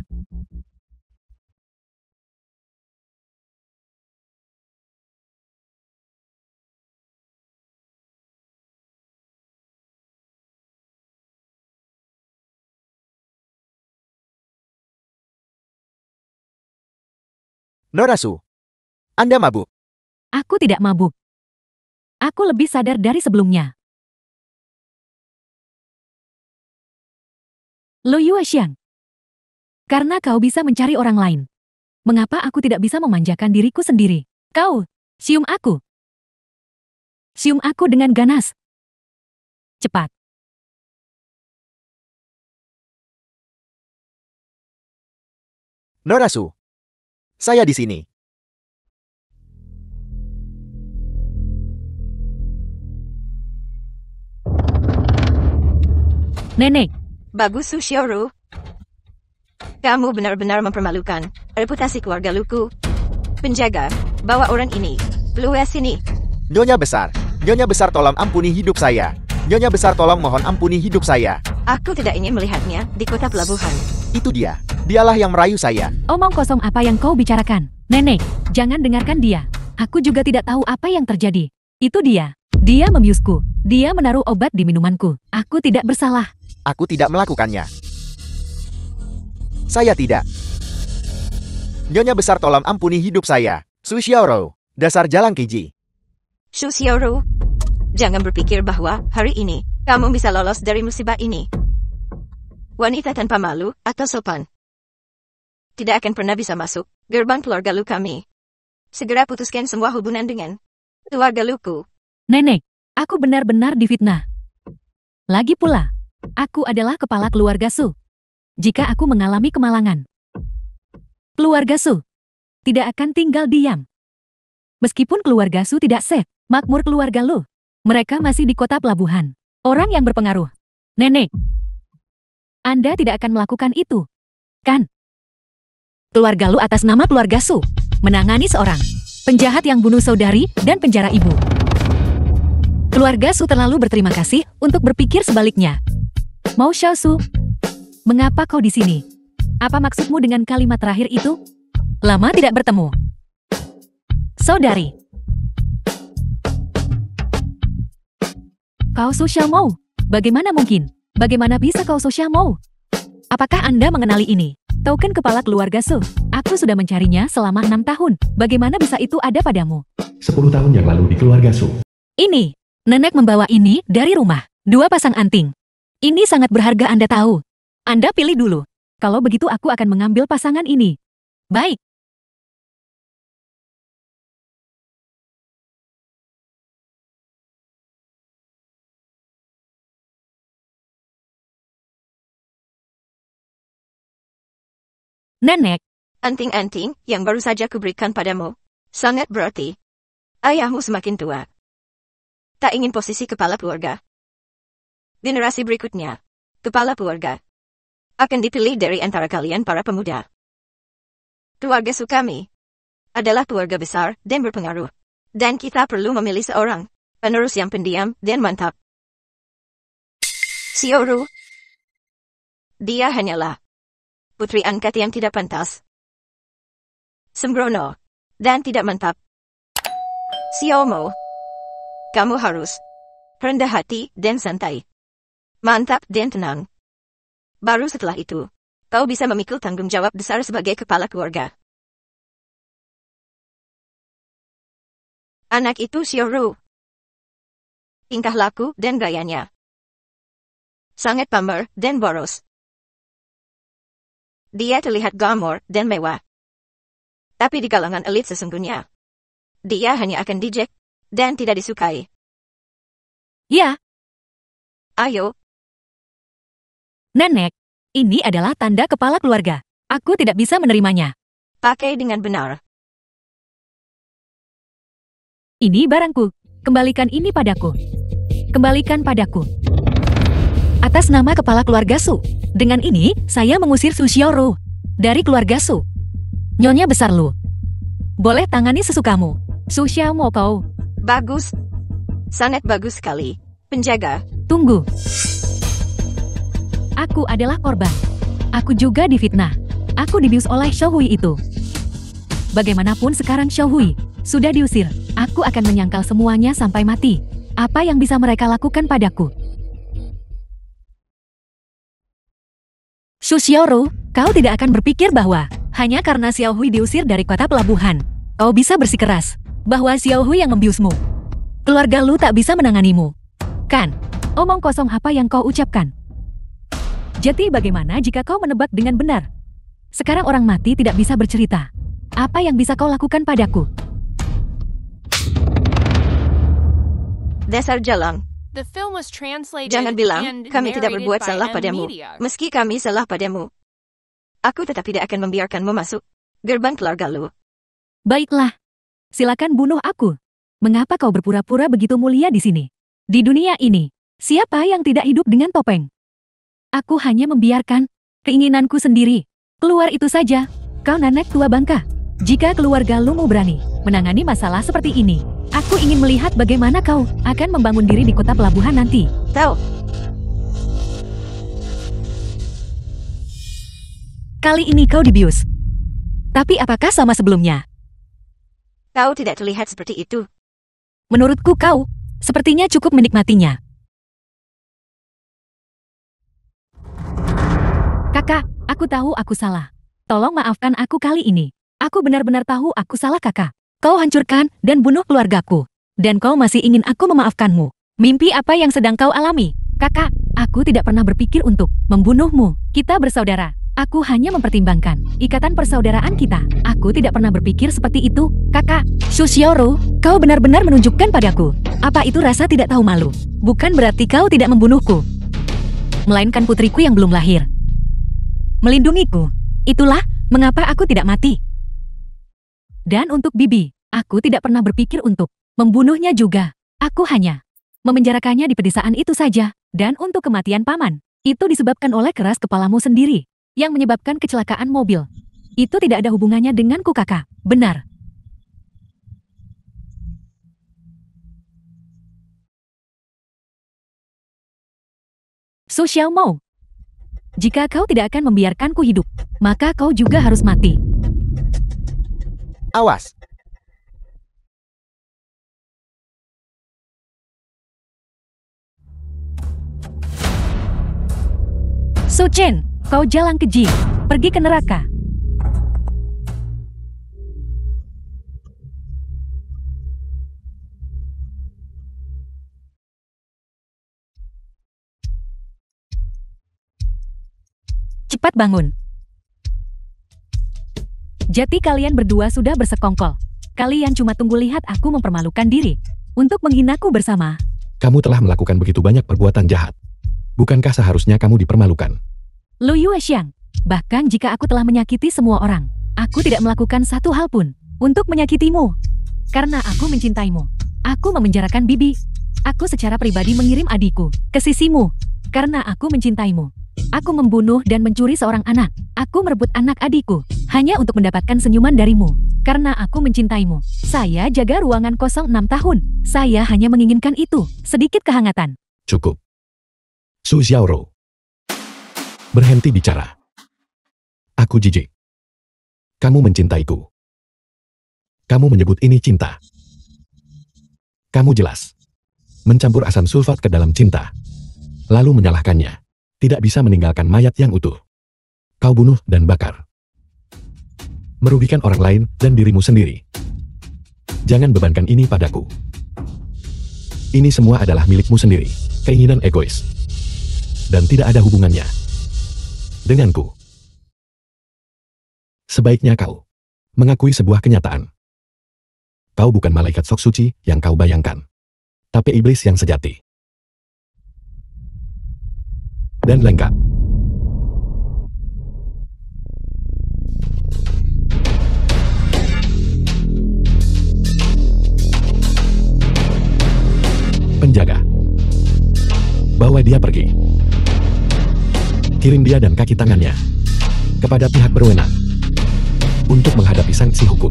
Nona Su, Anda mabuk. Aku tidak mabuk. Aku lebih sadar dari sebelumnya. Lu Yuexiang. Karena kau bisa mencari orang lain. Mengapa aku tidak bisa memanjakan diriku sendiri? Kau, cium aku. Cium aku dengan ganas. Cepat. Nona Su, saya di sini. Nenek, Bagus Su Xiaoru. Kamu benar-benar mempermalukan reputasi keluarga Luku. Penjaga, bawa orang ini. Keluar sini. Nyonya besar tolong ampuni hidup saya. Nyonya besar tolong mohon ampuni hidup saya. Aku tidak ingin melihatnya di kota pelabuhan. Itu dia. Dialah yang merayu saya. omong kosong apa yang kau bicarakan? Nenek, jangan dengarkan dia. Aku juga tidak tahu apa yang terjadi. Itu dia. Dia membiusku. Dia menaruh obat di minumanku. Aku tidak bersalah. Aku tidak melakukannya. Saya tidak. Nyonya besar tolong ampuni hidup saya. Su Xiaoro, dasar jalang keji. Shu Xiaoru, jangan berpikir bahwa hari ini kamu bisa lolos dari musibah ini. Wanita tanpa malu atau sopan tidak akan pernah bisa masuk gerbang keluarga lu kami. Segera putuskan semua hubungan dengan keluarga luku. Nenek, aku benar-benar difitnah. Lagi pula, aku adalah kepala keluarga Su. Jika aku mengalami kemalangan, keluarga Su tidak akan tinggal diam. Meskipun keluarga Su tidak safe, makmur keluarga Lu, mereka masih di kota pelabuhan. Orang yang berpengaruh. Nenek, Anda tidak akan melakukan itu, kan? Keluarga Lu atas nama keluarga Su menangani seorang penjahat yang bunuh saudari dan penjara ibu. Keluarga Su terlalu berterima kasih untuk berpikir sebaliknya. Mau Xiao Su, mengapa kau di sini? Apa maksudmu dengan kalimat terakhir itu? Lama tidak bertemu. Saudari. Kau Su Xiaomou, bagaimana mungkin? Bagaimana bisa kau Su Xiaomou? Apakah Anda mengenali ini? Token kepala keluarga Su. Aku sudah mencarinya selama 6 tahun. Bagaimana bisa itu ada padamu? 10 tahun yang lalu di keluarga Su. Ini, nenek membawa ini dari rumah. 2 pasang anting. Ini sangat berharga Anda tahu. Anda pilih dulu. Kalau begitu aku akan mengambil pasangan ini. Baik. Nenek, Anting-anting yang baru saja kuberikan padamu sangat berarti. Ayahmu semakin tua. Tak ingin posisi kepala keluarga. Generasi berikutnya, kepala keluarga akan dipilih dari antara kalian para pemuda. Keluarga Su kami adalah keluarga besar dan berpengaruh. Dan kita perlu memilih seorang penerus yang pendiam dan mantap. Xiaoru, dia hanyalah putri angkat yang tidak pantas, sembrono, dan tidak mantap. Xiaomo, kamu harus rendah hati dan santai. Mantap dan tenang. Baru setelah itu, kau bisa memikul tanggung jawab besar sebagai kepala keluarga. Anak itu Xiaoru. Tingkah laku dan gayanya sangat pamer dan boros. Dia terlihat glamor dan mewah. Tapi di kalangan elit sesungguhnya, dia hanya akan dijek dan tidak disukai. ya, Ayo, nenek, ini adalah tanda kepala keluarga. Aku tidak bisa menerimanya. pakai dengan benar. Ini barangku. Kembalikan ini padaku. Kembalikan padaku. Atas nama kepala keluarga Su. Dengan ini, saya mengusir Su Xiaoru dari keluarga Su. Nyonya besar Lu, boleh tangani sesukamu. Su Xiaomou kau. Bagus. Sangat bagus sekali. Penjaga. Tunggu. Aku adalah korban. Aku juga difitnah. Aku dibius oleh Xiao Hui itu. Bagaimanapun sekarang Xiao Hui sudah diusir. Aku akan menyangkal semuanya sampai mati. Apa yang bisa mereka lakukan padaku? Su Xiaoru, kau tidak akan berpikir bahwa hanya karena Xiao Hui diusir dari kota pelabuhan, kau bisa bersikeras bahwa Xiao Hui yang membiusmu. Keluarga Lu tak bisa menanganimu. Kan? Omong kosong apa yang kau ucapkan? Jadi bagaimana jika kau menebak dengan benar? Sekarang orang mati tidak bisa bercerita. Apa yang bisa kau lakukan padaku? Dasar jalang. The film was translated Jangan bilang, and kami tidak narrated berbuat by salah M padamu. Media. Meski kami salah padamu. Aku tetap tidak akan membiarkanmu masuk gerbang keluarga Lu. Baiklah. Silakan bunuh aku. Mengapa kau berpura-pura begitu mulia di sini? Di dunia ini, siapa yang tidak hidup dengan topeng? Aku hanya membiarkan keinginanku sendiri. Keluar itu saja. Kau nenek tua bangka. Jika keluarga Lu mau berani menangani masalah seperti ini, aku ingin melihat bagaimana kau akan membangun diri di kota pelabuhan nanti. Tahu, Kali ini kau dibius. Tapi apakah sama sebelumnya? kau tidak terlihat seperti itu. Menurutku kau sepertinya cukup menikmatinya. Kakak, aku tahu aku salah. Tolong maafkan aku kali ini. Aku benar-benar tahu aku salah kakak. Kau hancurkan dan bunuh keluargaku. Dan kau masih ingin aku memaafkanmu. Mimpi apa yang sedang kau alami? Kakak, aku tidak pernah berpikir untuk membunuhmu. Kita bersaudara. Aku hanya mempertimbangkan ikatan persaudaraan kita. Aku tidak pernah berpikir seperti itu, kakak. Shu Xiaoru, kau benar-benar menunjukkan padaku. Apa itu rasa tidak tahu malu? Bukan berarti kau tidak membunuhku. Melainkan putriku yang belum lahir. Melindungiku. Itulah mengapa aku tidak mati. Dan untuk Bibi, aku tidak pernah berpikir untuk membunuhnya juga. Aku hanya memenjarakannya di pedesaan itu saja. Dan untuk kematian paman, itu disebabkan oleh keras kepalamu sendiri yang menyebabkan kecelakaan mobil. Itu tidak ada hubungannya denganku, kakak. Benar. Su Xiaomou, jika kau tidak akan membiarkanku hidup, maka kau juga harus mati. Awas. Su Chen, kau jalan keji. Pergi ke neraka. Cepat bangun. Jati kalian berdua sudah bersekongkol. Kalian cuma tunggu lihat aku mempermalukan diri untuk menghinaku bersama. Kamu telah melakukan begitu banyak perbuatan jahat. Bukankah seharusnya kamu dipermalukan? Lu Yuexiang, bahkan jika aku telah menyakiti semua orang, aku tidak melakukan satu hal pun untuk menyakitimu. Karena aku mencintaimu. Aku memenjarakan Bibi. Aku secara pribadi mengirim adikku ke sisimu. Karena aku mencintaimu. Aku membunuh dan mencuri seorang anak. Aku merebut anak adikku hanya untuk mendapatkan senyuman darimu. Karena aku mencintaimu. Saya jaga ruangan kosong 6 tahun. Saya hanya menginginkan itu, sedikit kehangatan. Cukup. Su Xiaoru, berhenti bicara. Aku jijik. Kamu mencintaiku. Kamu menyebut ini cinta. Kamu jelas mencampur asam sulfat ke dalam cinta, lalu menyalahkannya. Tidak bisa meninggalkan mayat yang utuh. Kau bunuh dan bakar. Merugikan orang lain dan dirimu sendiri. Jangan bebankan ini padaku. Ini semua adalah milikmu sendiri. Keinginan egois. Dan tidak ada hubungannya denganku. Sebaiknya kau mengakui sebuah kenyataan. Kau bukan malaikat sok suci yang kau bayangkan, tapi iblis yang sejati. Dan lengkap. Penjaga, bawa dia pergi. Kirim dia dan kaki tangannya kepada pihak berwenang untuk menghadapi sanksi hukum.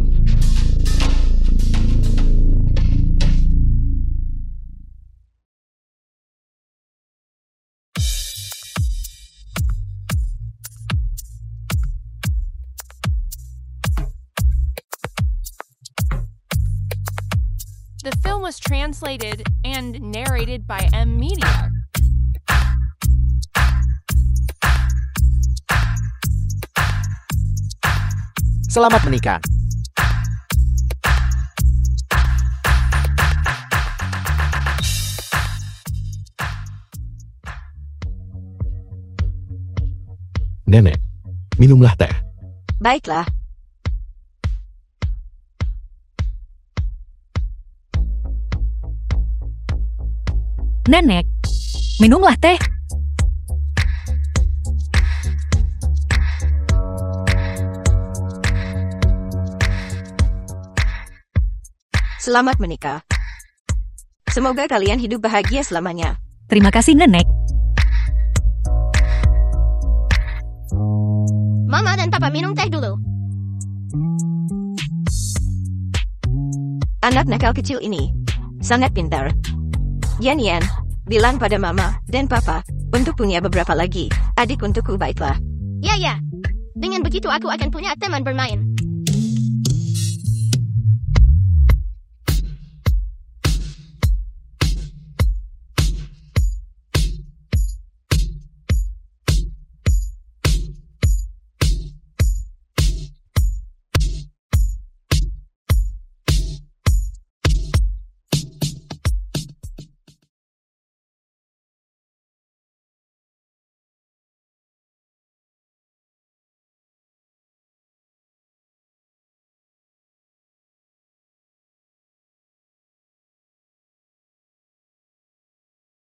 The film was translated and narrated by M. Meteor. Selamat menikah. Nenek, minumlah teh. Baiklah. Nenek, minumlah teh. Selamat menikah. Semoga kalian hidup bahagia selamanya. Terima kasih, Nenek. Mama dan Papa minum teh dulu. Anak nakal kecil ini sangat pintar. Yan, bilang pada Mama dan Papa untuk punya beberapa lagi adik untukku, baiklah. Ya. Dengan begitu aku akan punya teman bermain.